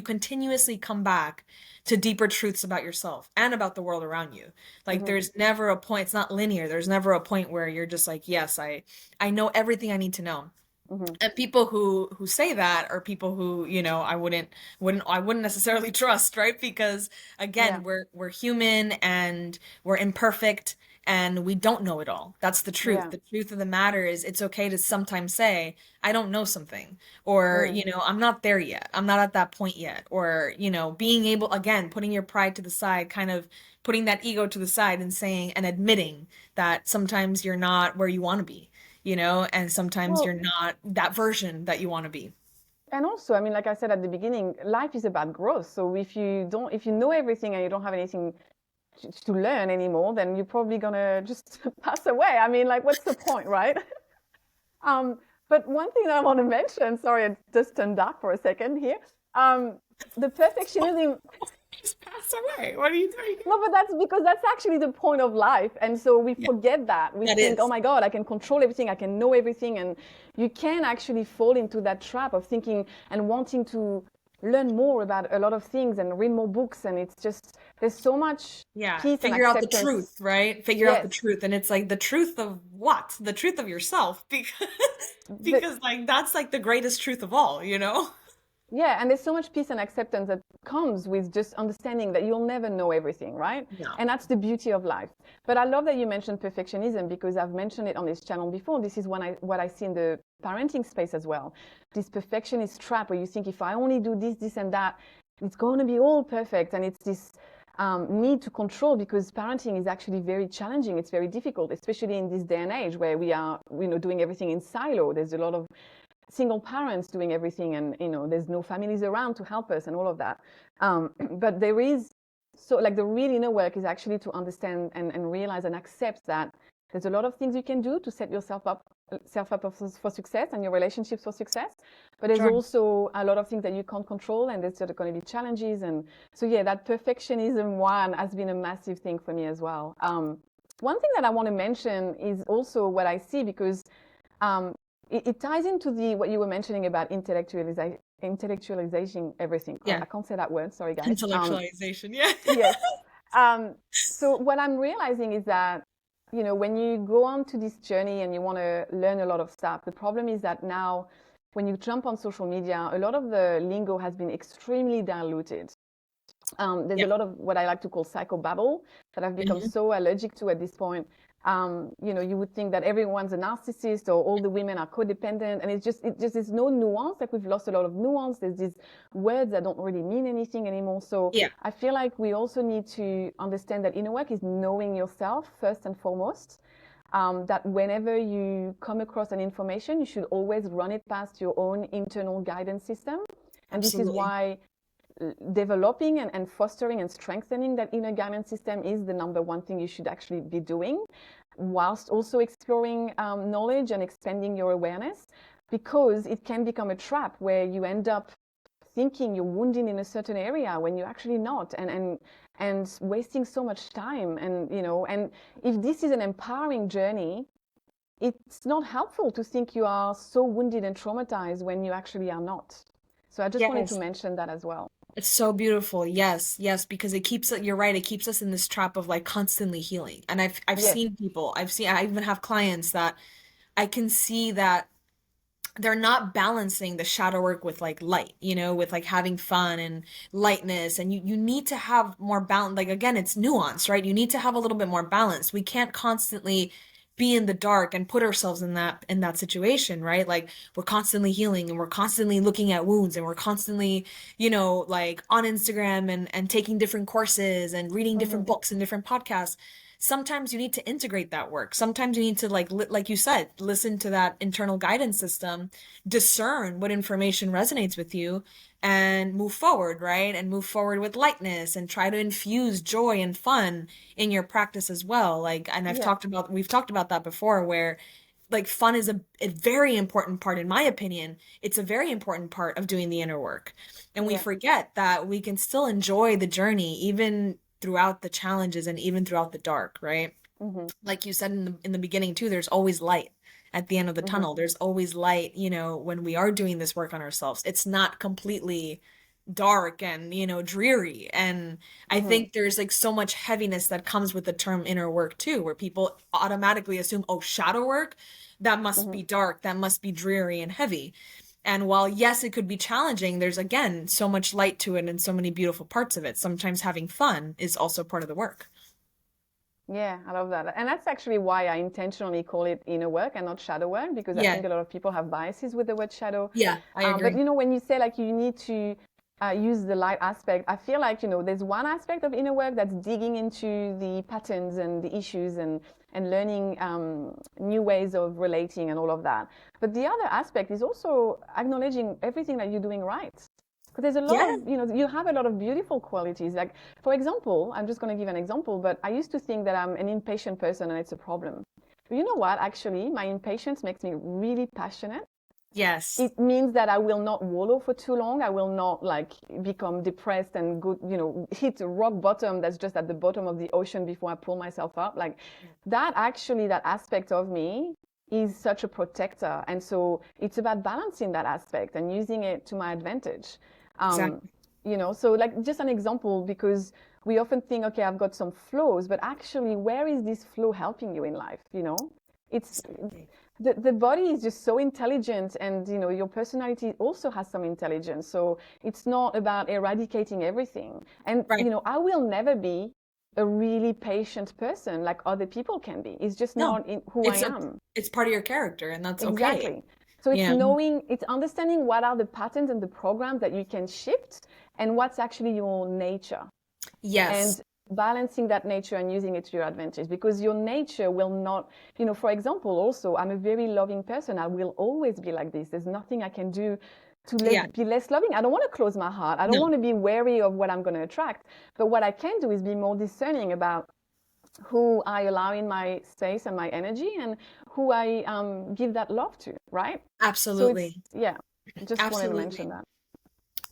continuously come back to deeper truths about yourself and about the world around you. Like Hmm. there's never a point, it's not linear. There's never a point where you're just like, yes, I know everything I need to know. Hmm. And people who say that are people who, I wouldn't necessarily trust, right? Because Yeah. again, we're human, and we're imperfect, and we don't know it all. That's the truth. Yeah. The truth of the matter is, it's okay to sometimes say, I don't know something, or, Mm. I'm not there yet. I'm not at that point yet. Or, being able, again, putting your pride to the side, kind of putting that ego to the side, and saying and admitting that sometimes you're not where you want to be, and sometimes you're Well, not that version that you want to be. and also, I mean, like I said at the beginning, life is about growth. So if you know everything and you don't have anything to learn anymore, then you're probably gonna just pass away. I mean, like, what's the point, right? Um, but one thing that I want to mention, sorry, I just turned dark for a second here. Um, the perfectionism, Just pass away. What are you doing? no, but that's because that's actually the point of life. And so we Yeah, forget that. We that think, oh is. my God, I can control everything, I can know everything. And you can actually fall into that trap of thinking and wanting to learn more about a lot of things and read more books. And it's just, there's so much Yeah, peace and figure out the acceptance. truth, right? Figure out the Yes. truth. And it's like, the truth of what? The truth of yourself. Because The, because like that's like the greatest truth of all. Yeah, and there's so much peace and acceptance that comes with just understanding that you'll never know everything, right? No. And that's the beauty of life. But I love that you mentioned perfectionism because I've mentioned it on this channel before. This is what I see in the parenting space as well. This perfectionist trap where you think if I only do this, this, and that, it's going to be all perfect. And it's this need to control because parenting is actually very challenging. It's very difficult, especially in this day and age where we are, doing everything in silo. There's a lot of single parents doing everything, and there's no families around to help us and all of that. But there is, so like the real inner work is actually to understand and realize and accept that there's a lot of things you can do to set yourself up for success and your relationships for success. But there's also a lot of things that you can't control, and there's going to be challenges. And so, yeah, that perfectionism one has been a massive thing for me as well. One thing that I want to mention is also what I see, because it ties into what you were mentioning about intellectualizing everything. Yeah. I can't say that word. Sorry, guys. Intellectualization. Yeah. Yes. So what I'm realizing is that, when you go on to this journey and you want to learn a lot of stuff, the problem is that now when you jump on social media, a lot of the lingo has been extremely diluted. There's a lot of what I like to call psychobabble that I've become so allergic to at this point. You would think that everyone's a narcissist or all the women are codependent, and it just is no nuance. Like, we've lost a lot of nuance. There's these words that don't really mean anything anymore. So I feel like we also need to understand that inner work is knowing yourself first and foremost. That whenever you come across an information, you should always run it past your own internal guidance system. And This is why developing and fostering and strengthening that inner guidance system is the number one thing you should actually be doing, whilst also exploring knowledge and expanding your awareness, because it can become a trap where you end up thinking you're wounded in a certain area when you're actually not, and wasting so much time. And if this is an empowering journey, it's not helpful to think you are so wounded and traumatized when you actually are not. So I just wanted to mention that as well. It's so beautiful. Yes, because it keeps you're right, it keeps us in this trap of like constantly healing. And I've seen people, I even have clients that I can see that they're not balancing the shadow work with like light, with like having fun and lightness. And you need to have more balance. Like, again, it's nuance, right? You need to have a little bit more balance. We can't constantly be in the dark and put ourselves in that situation, right? Like, we're constantly healing and we're constantly looking at wounds and we're constantly, like on Instagram and taking different courses and reading different books and different podcasts. Sometimes you need to integrate that work. Sometimes you need to, like you said, listen to that internal guidance system, discern what information resonates with you, and move forward, right? And move forward with lightness and try to infuse joy and fun in your practice as well. Like, and we've talked about that before, where like fun is a very important part, in my opinion. It's a very important part of doing the inner work. And we forget that we can still enjoy the journey, even throughout the challenges and even throughout the dark, right? Like you said in the beginning too, there's always light at the end of the tunnel. There's always light, when we are doing this work on ourselves. It's not completely dark and, dreary. And I think there's like so much heaviness that comes with the term inner work too, where people automatically assume, oh, shadow work, that must be dark, that must be dreary and heavy. And while, yes, it could be challenging, there's, again, so much light to it and so many beautiful parts of it. Sometimes having fun is also part of the work. Yeah, I love that. And that's actually why I intentionally call it inner work and not shadow work, because I think a lot of people have biases with the word shadow. Yeah, I agree. But, when you say like you need to use the light aspect, I feel like, there's one aspect of inner work that's digging into the patterns and the issues and learning new ways of relating and all of that. But the other aspect is also acknowledging everything that you're doing right. Because there's a lot of, you have a lot of beautiful qualities. Like, for example, I'm just going to give an example, but I used to think that I'm an impatient person and it's a problem. But you know what? Actually, my impatience makes me really passionate. Yes. It means that I will not wallow for too long. I will not like become depressed and hit a rock bottom that's just at the bottom of the ocean before I pull myself up. Like that aspect of me is such a protector. And so it's about balancing that aspect and using it to my advantage. Exactly. So like just an example, because we often think, okay, I've got some flaws, but actually where is this flow helping you in life? It's the body is just so intelligent, and your personality also has some intelligence. So it's not about eradicating everything. And I will never be a really patient person like other people can be. It's just not who I am. It's part of your character, and that's okay. Exactly. So it's understanding what are the patterns and the programs that you can shift, and what's actually your nature. Yes. And balancing that nature and using it to your advantage, because your nature will not, for example, also, I'm a very loving person. I will always be like this. There's nothing I can do to Yeah. be less loving. I don't want to close my heart. I don't No. want to be wary of what I'm going to attract. But what I can do is be more discerning about who I allow in my space and my energy, and who I give that love to, right? So it's, Absolutely. yeah, just wanted to mention Absolutely. that.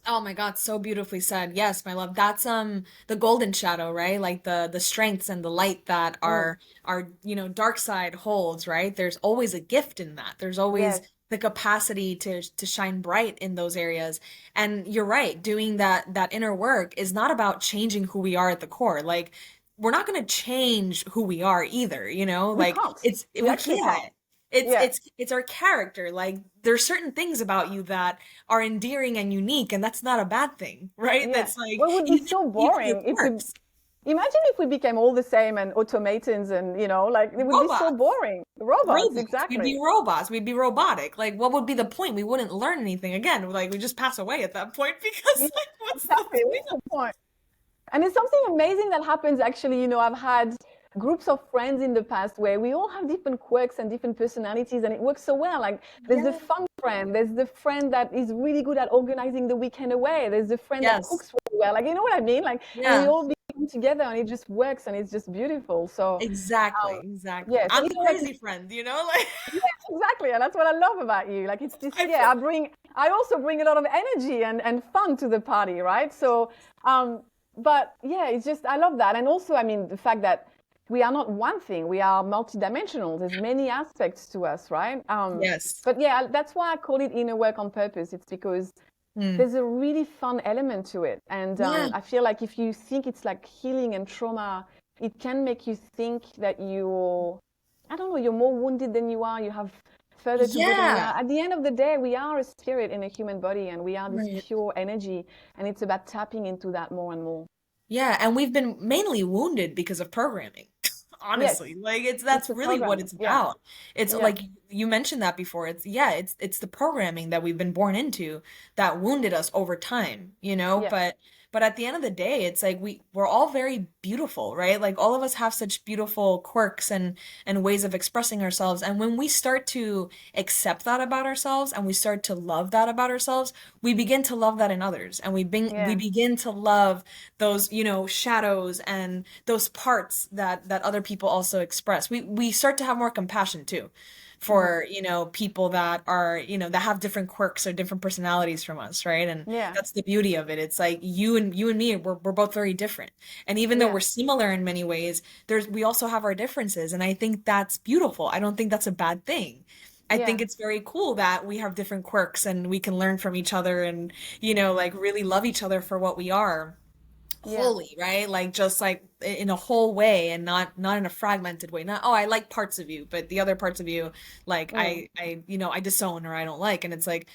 Oh my God, so beautifully said. Yes, my love. That's the golden shadow, right? Like the strengths and the light that Mm, our dark side holds, right? There's always a gift in that. There's always yes, the capacity to shine bright in those areas. And you're right, doing that inner work is not about changing who we are at the core. Like we're not going to change who we are either, you know? we Like can't. We we actually can't. can't. It's Yeah, it's it's our character. Like there's certain things about you that are endearing and unique, and that's not a bad thing, right? yeah. That's like Well, it would be even so even your boring if we quirks. imagine if we became all the same and automatons, and like it would be so Robots. boring. Robots, Robots. We'd exactly. be robots. We'd be robotic. Like what would be the point? We wouldn't learn anything again. Like we just pass away at that point Yeah, because like what's the exactly. point? What's the point? And it's something amazing that happens actually. I've had groups of friends in the past where we all have different quirks and different personalities, and it works so well. Like there's the Yeah. fun friend, there's the friend that is really good at organizing the weekend away, there's the friend that Yes. cooks really well. Like, you know what I mean? Like, and we Yeah. all become together and it just works and it's just beautiful. So, Exactly. um, Exactly. yeah. So, I'm the like, crazy friend, you know? Like yeah, exactly. And that's what I love about you. Like, it's this, I yeah, feel I also bring a lot of energy and fun to the party, right? So, um, but yeah, it's just, I love that. And also, I mean, the fact that we are not one thing, we are multidimensional. There's many aspects to us, right? yes. But yeah, that's why I call it inner work on purpose. It's because Mm. there's a really fun element to it. And Yeah. I feel like if you think it's like healing and trauma, it can make you think that I don't know, you're more wounded than you are, you have further to go than you Yeah. are. At the end of the day, we are a spirit in a human body, and we are this Right. pure energy. And it's about tapping into that more and more. Yeah, and we've been mainly wounded because of programming. Yes, Honestly, like it's it's that's the really what programming. it's Yeah, about. It's yeah, like you mentioned that before. It's the programming that we've been born into that wounded us over time, you know? yeah, But at the end of the day, it's like we're all very beautiful, right? Like all of us have such beautiful quirks and ways of expressing ourselves. And when we start to accept that about ourselves and we start to love that about ourselves, we begin to love that in others. And we yeah. begin to love those, shadows and those parts that other people also express. We start to have more compassion too Hmm. for, people that are, that have different quirks or different personalities from us, right? And Yeah, that's the beauty of it. It's like you and me, we're both very different. And even though yeah, we're similar in many ways, we also have our differences. And I think that's beautiful. I don't think that's a bad thing. I think yeah, it's very cool that we have different quirks and we can learn from each other and, like really love each other for what we are yeah. wholly, right? Like just like in a whole way and not in a fragmented way. Not, oh, I like parts of you, but the other parts of you, like Mm, I disown or I don't like. And it's like,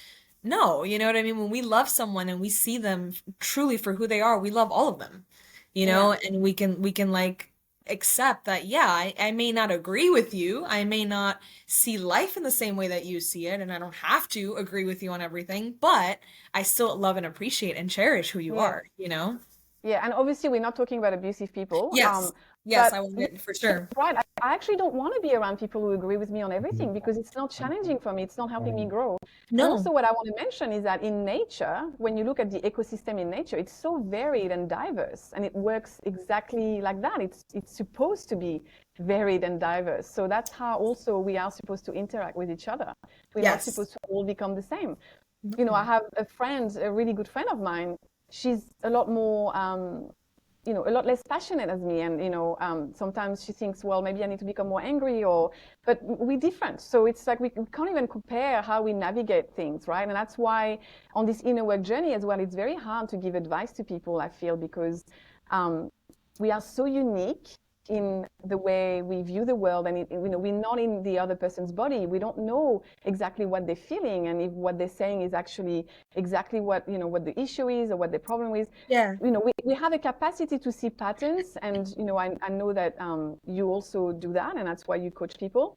no, you know what I mean? When we love someone and we see them truly for who they are, we love all of them, yeah, and we can like accept that, yeah, I may not agree with you. I may not see life in the same way that you see it, and I don't have to agree with you on everything, but I still love and appreciate and cherish who you yes. are, you know? Yeah, and obviously we're not talking about abusive people. Yes. Yes, I But will yeah, for sure. right, I actually don't want to be around people who agree with me on everything, because it's not challenging for me. It's not helping me grow. And No. also, what I want to mention is that in nature, when you look at the ecosystem in nature, it's so varied and diverse, and it works exactly like that. It's supposed to be varied and diverse. So that's how also we are supposed to interact with each other. We're not Yes. supposed to all become the same. I No. have a friend, a really good friend of mine. She's a lot more, a lot less passionate as me. And, sometimes she thinks, well, maybe I need to become more angry, but we're different. So it's like we can't even compare how we navigate things, right? And that's why on this inner work journey as well, it's very hard to give advice to people, I feel, because um, we are so unique in the way we view the world, and we're not in the other person's body. We don't know exactly what they're feeling, and if what they're saying is actually exactly what the issue is or what the problem is. Yeah. We have a capacity to see patterns, and I know that you also do that, and that's why you coach people,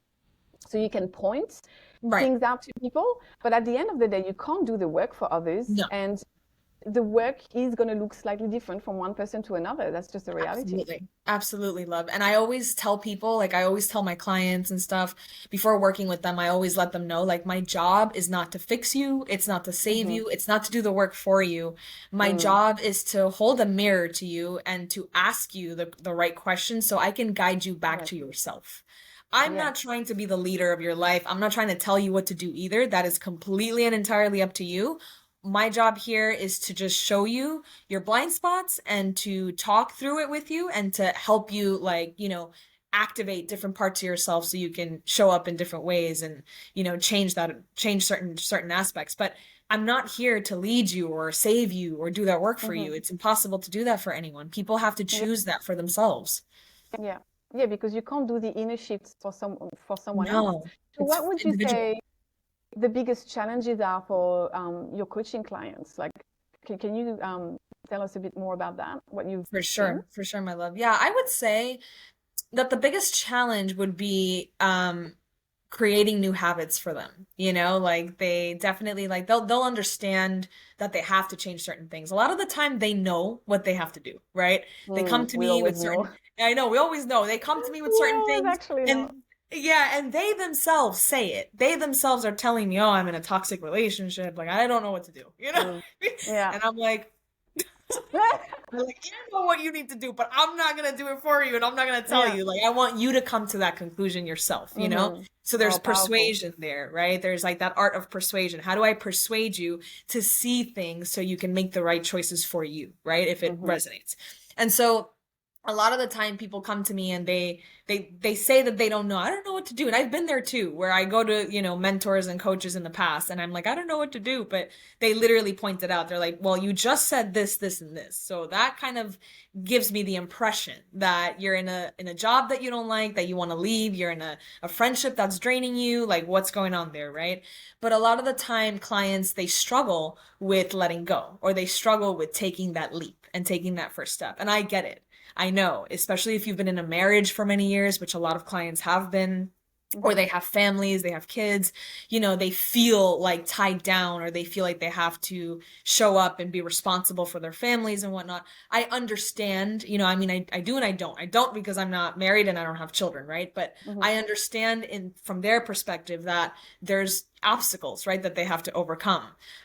so you can point Right. things out to people. But at the end of the day, you can't do the work for others, No. and the work is going to look slightly different from one person to another. That's just the reality. Absolutely. Absolutely, love. And I always tell people, like I always tell my clients and stuff before working with them, I always let them know, like my job is not to fix you, it's not to save Mm-hmm. you, it's not to do the work for you. My Mm, job is to hold a mirror to you and to ask you the right questions so I can guide you back yes. to yourself. I'm Yeah. not trying to be the leader of your life. I'm not trying to tell you what to do either. That is completely and entirely up to you. My job here is to just show you your blind spots and to talk through it with you and to help you, like, activate different parts of yourself so you can show up in different ways and, change certain aspects. But I'm not here to lead you or save you or do that work for Mm-hmm. you. It's impossible to do that for anyone. People have to Yeah. choose that for themselves. Yeah. Yeah, because you can't do the inner shifts for someone else. No, So it's what would you individual. say the biggest challenges are for your coaching clients? Like, can you tell us a bit more about that? What you've seen? For sure, my love. Yeah, I would say that the biggest challenge would be creating new habits for them. Like they definitely, like they'll understand that they have to change certain things. A lot of the time they know what they have to do, right? They come Mm, to we me with always know. certain, I know, we always know. They come to me with We certain always things actually know. and yeah, and they themselves say it. They themselves are telling me, "Oh, I'm in a toxic relationship. Like I don't know what to do." Mm, yeah. And I'm like, they're like, you know what you need to do, but I'm not gonna do it for you, and I'm not gonna tell Yeah. you. Like, I want you to come to that conclusion yourself. Mm-hmm. So Oh, there's powerful. persuasion there, right? There's like that art of persuasion. How do I persuade you to see things so you can make the right choices for you, right? If it Mm-hmm. resonates. And so a lot of the time people come to me and they say that they don't know. I don't know what to do. And I've been there too, where I go to, mentors and coaches in the past and I'm like, I don't know what to do, but they literally point it out. They're like, well, you just said this, this, and this. So that kind of gives me the impression that you're in a job that you don't like, that you want to leave, you're in a friendship that's draining you, like what's going on there, right? But a lot of the time clients, they struggle with letting go or they struggle with taking that leap and taking that first step. And I get it. I know, especially if you've been in a marriage for many years, which a lot of clients have been, or Mm-hmm. they have families, they have kids, they feel like tied down or they feel like they have to show up and be responsible for their families and whatnot. I understand, I mean, I do and I don't. I don't because I'm not married and I don't have children, right? But Mm-hmm. I understand from their perspective that there's obstacles, right, that they have to overcome.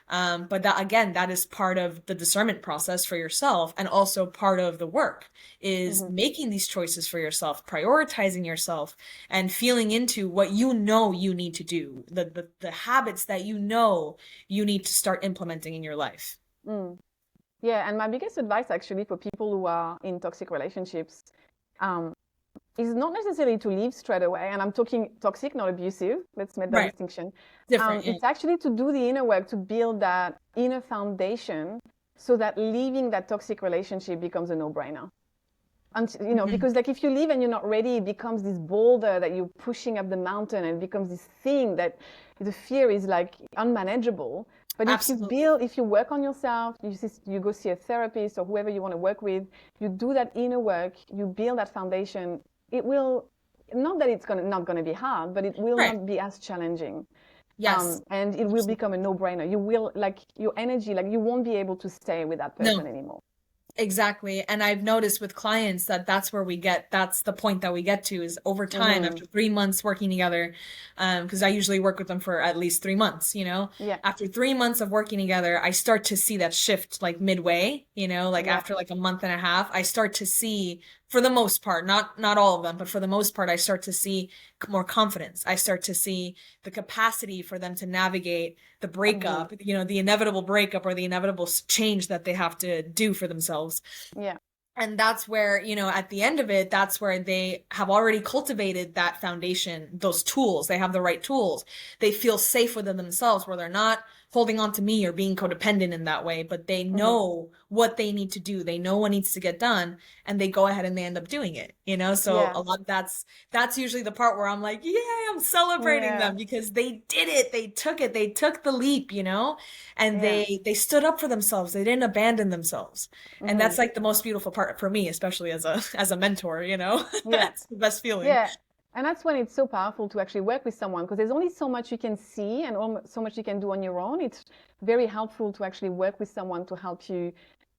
But that again, that is part of the discernment process for yourself and also part of the work is Mm-hmm. making these choices for yourself, prioritizing yourself and feeling into what you need to do, the habits that you need to start implementing in your life. Mm. Yeah, and my biggest advice actually for people who are in toxic relationships um, is not necessarily to leave straight away. And I'm talking toxic, not abusive. Let's make that Right. distinction. Different, yeah. It's actually to do the inner work to build that inner foundation so that leaving that toxic relationship becomes a no-brainer. And Mhm. because like if you leave and you're not ready, it becomes this boulder that you're pushing up the mountain and it becomes this thing that the fear is like unmanageable. But Absolutely. if you work on yourself, you go see a therapist or whoever you want to work with, you do that inner work, you build that foundation, it will, not that it's not gonna be hard, but it will Right. not be as challenging. Yes. And it will become a no-brainer. You will like your energy, like you won't be able to stay with that No. person anymore. Exactly. And I've noticed with clients that that's the point that we get to is over time Mm-hmm. after 3 months working together. Because I usually work with them for at least 3 months. Yeah, After 3 months of working together, I start to see that shift like midway, like yeah. after like a month and a half, I start to see for the most part, not all of them, but for the most part, I start to see more confidence. I start to see the capacity for them to navigate the Mm-hmm. breakup, the inevitable breakup or the inevitable change that they have to do for themselves. Yeah. And that's where, at the end of it, that's where they have already cultivated that foundation, those tools. They have the right tools. They feel safe within themselves where they're not holding on to me or being codependent in that way, but they Mm-hmm. know what they need to do. They know what needs to get done and they go ahead and they end up doing it. So Yeah. a lot that's usually the part where I'm like, yeah, I'm celebrating Yeah. them because they did it. They took the leap, and Yeah. they stood up for themselves. They didn't abandon themselves. And Mm-hmm. that's like the most beautiful part for me, especially as a mentor. Yeah. It's the best feeling. Yeah. And that's when it's so powerful to actually work with someone, because there's only so much you can see and so much you can do on your own. It's very helpful to actually work with someone to help you,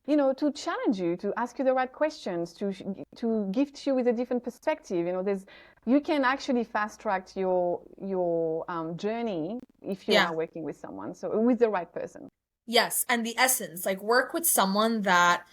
to challenge you, to ask you the right questions, to gift you with a different perspective. You can actually fast track your journey if you Yeah. are working with someone, so with the right person. Yes, and the essence, like work with someone that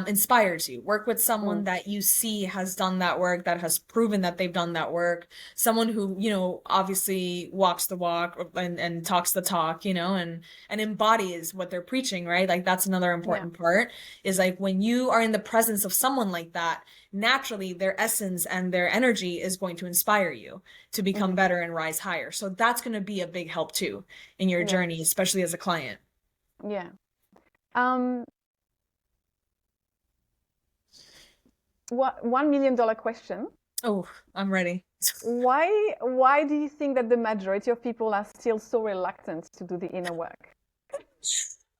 inspires you. Work with someone Mm, that you see has done that work, that has proven that they've done that work. Someone who, obviously walks the walk and talks the talk, and embodies what they're preaching, right? Like that's another yeah. important part is like when you are in the presence of someone like that, naturally their essence and their energy is going to inspire you to become Hmm. better and rise higher. So that's going to be a big help too in your Yeah. journey, especially as a client. Yeah. Um, $1 million question. Oh, I'm ready. Why do you think that the majority of people are still so reluctant to do the inner work?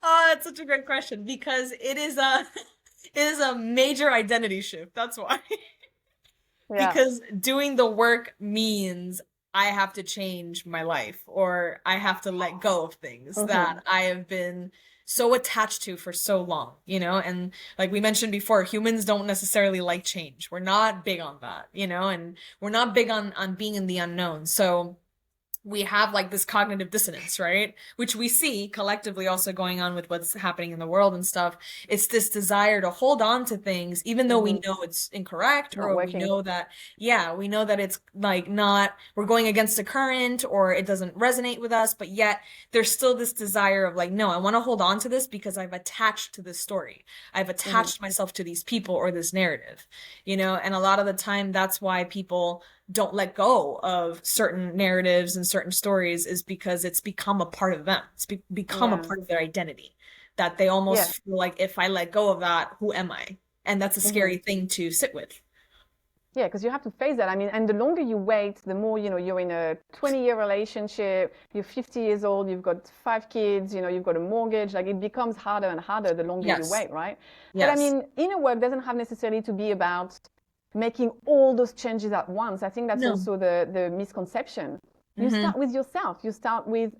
Oh, that's such a great question because it is a it is a major identity shift. That's why. Yeah. Because doing the work means I have to change my life or I have to let go of things Hmm. that I have been so attached to for so long, And like we mentioned before, humans don't necessarily like change. We're not big on that, and we're not big on being in the unknown. So we have like this cognitive dissonance, right? Which we see collectively also going on with what's happening in the world and stuff. It's this desire to hold on to things, even though we Hmm. know it's incorrect, Not or we working. know that, yeah, we know that it's like not, we're going against the current or it doesn't resonate with us, but yet there's still this desire of like, no, I want to hold on to this because I've attached to this story. I've Hmm. attached myself to these people or this narrative, and a lot of the time that's why people don't let go of certain narratives and certain stories is because it's become a part of them. It's become a Yeah. part of their identity that they Yeah. almost feel like if I let go of that, who am I? And that's a Hmm. scary thing to sit with. Yeah, because you have to face that. I mean, and the longer you wait, the more, you're in a 20-year relationship, you're 50 years old, you've got 5 kids, you've got a mortgage. Like it becomes harder and harder the longer you Yes. wait, right? But I Yes. mean, inner work doesn't have necessarily to be about making all those changes at once. I think that's No. also the misconception. You Mm-hmm. start with yourself. You start with,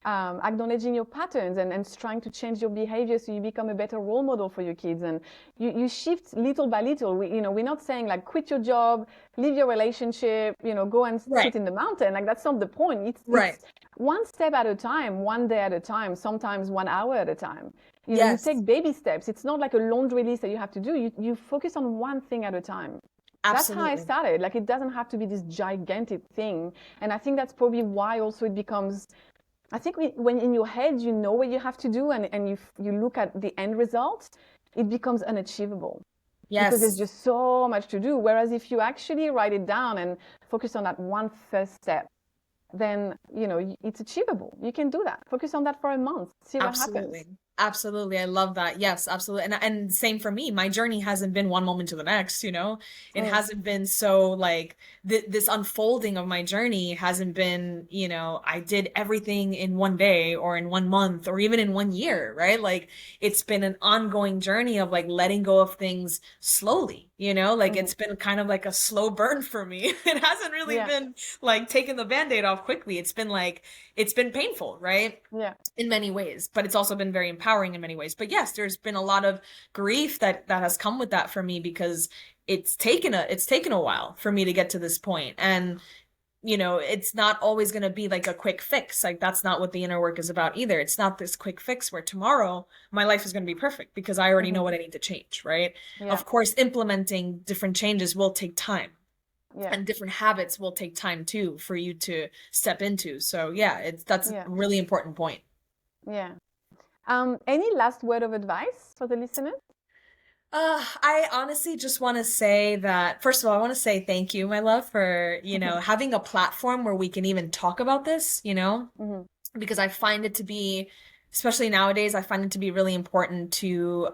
acknowledging your patterns and trying to change your behavior so you become a better role model for your kids. And you shift little by little. We're not saying like quit your job, leave your relationship, go and Right. sit in the mountain. Like that's not the point. It's Right. one step at a time, one day at a time, sometimes 1 hour at a time. You Yes. take baby steps. It's not like a laundry list that you have to do. You focus on one thing at a time. That's how I Absolutely. started. Like it doesn't have to be this gigantic thing. And I think that's probably why also it becomes, I think when in your head you know what you have to do and you look at the end result, it becomes unachievable because there's Yes. just so much to do. Whereas if you actually write it down and focus on that one first step, then it's achievable. You can do that. Focus on that for a month. See what happens. Absolutely. Absolutely. I love that. Yes, absolutely. And same for me. My journey hasn't been one moment to the next. It Mm, hasn't been so like this unfolding of my journey hasn't been, I did everything in one day or in 1 month or even in 1 year, right? Like it's been an ongoing journey of like letting go of things slowly, like mhm. it's been kind of like a slow burn for me. It hasn't really Yeah, been like taking the band-aid off quickly. It's been painful, right? yeah, In many ways, but it's also been very empowering in many ways. But yes, there's been a lot of grief that has come with that for me because it's taken a while for me to get to this point. And it's not always going to be like a quick fix. Like that's not what the inner work is about either. It's not this quick fix where tomorrow my life is going to be perfect because I already know mhm. what I need to change, right? Yeah, Of course, implementing different changes will take time yeah, and different habits will take time too for you to step into. So yeah, that's a yeah, really important point. yeah. Any last word of advice for the listeners? I honestly just want to say that, first of all, I want to say thank you, my love, for, having a platform where we can even talk about this, Hmm. because I find it to be, especially nowadays, I find it to be really important to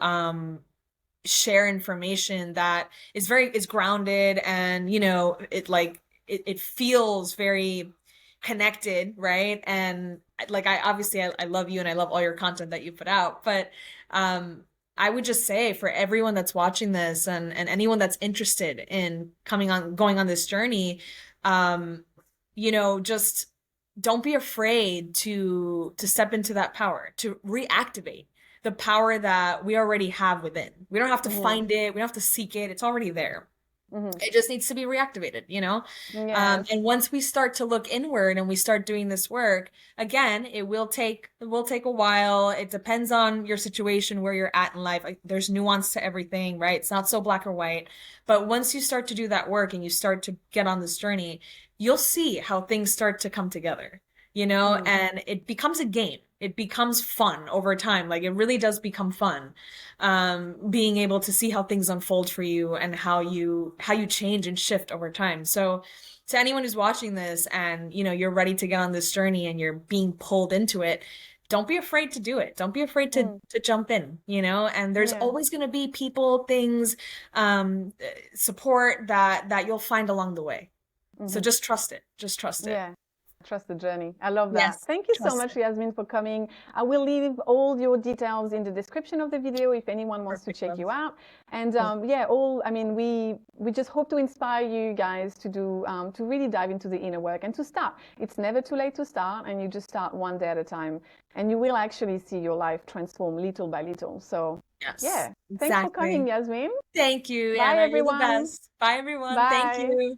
share information that is grounded and, it feels very connected, right? And like I obviously I love you and I love all your content that you put out, but um I would just say for everyone that's watching this and anyone that's interested in going on this journey, um, just don't be afraid to step into that power, to reactivate the power that we already have within. We don't have to find it, we don't have to seek it, it's already there. It just needs to be reactivated. Yes. And once we start to look inward and we start doing this work, again, it will take a while. It depends on your situation, where you're at in life. There's nuance to everything, right? It's not so black or white. But once you start to do that work and you start to get on this journey, you'll see how things start to come together, and it becomes a game. It becomes fun over time. Like, it really does become fun, being able to see how things unfold for you and how you change and shift over time. So to anyone who's watching this and you're ready to get on this journey and you're being pulled into it, don't be afraid to do it. Don't be afraid to jump in. And there's always going to be people, things, support that you'll find along the way. So just trust it. Just trust it. Yeah. Trust the journey. I love that. Yes, Thank you so trust much, it. Yasmin, for coming. I will leave all your details in the description of the video if anyone wants Perfect, to check love. you out. And we just hope to inspire you guys to do to really dive into the inner work and to start. It's never too late to start, and you just start one day at a time, and you will actually see your life transform little by little. So Yes, yeah, thanks for coming, exactly. Yasmin. Thank you, Bye, Anna. You're the everyone. best. Bye, everyone. Thank Bye. you.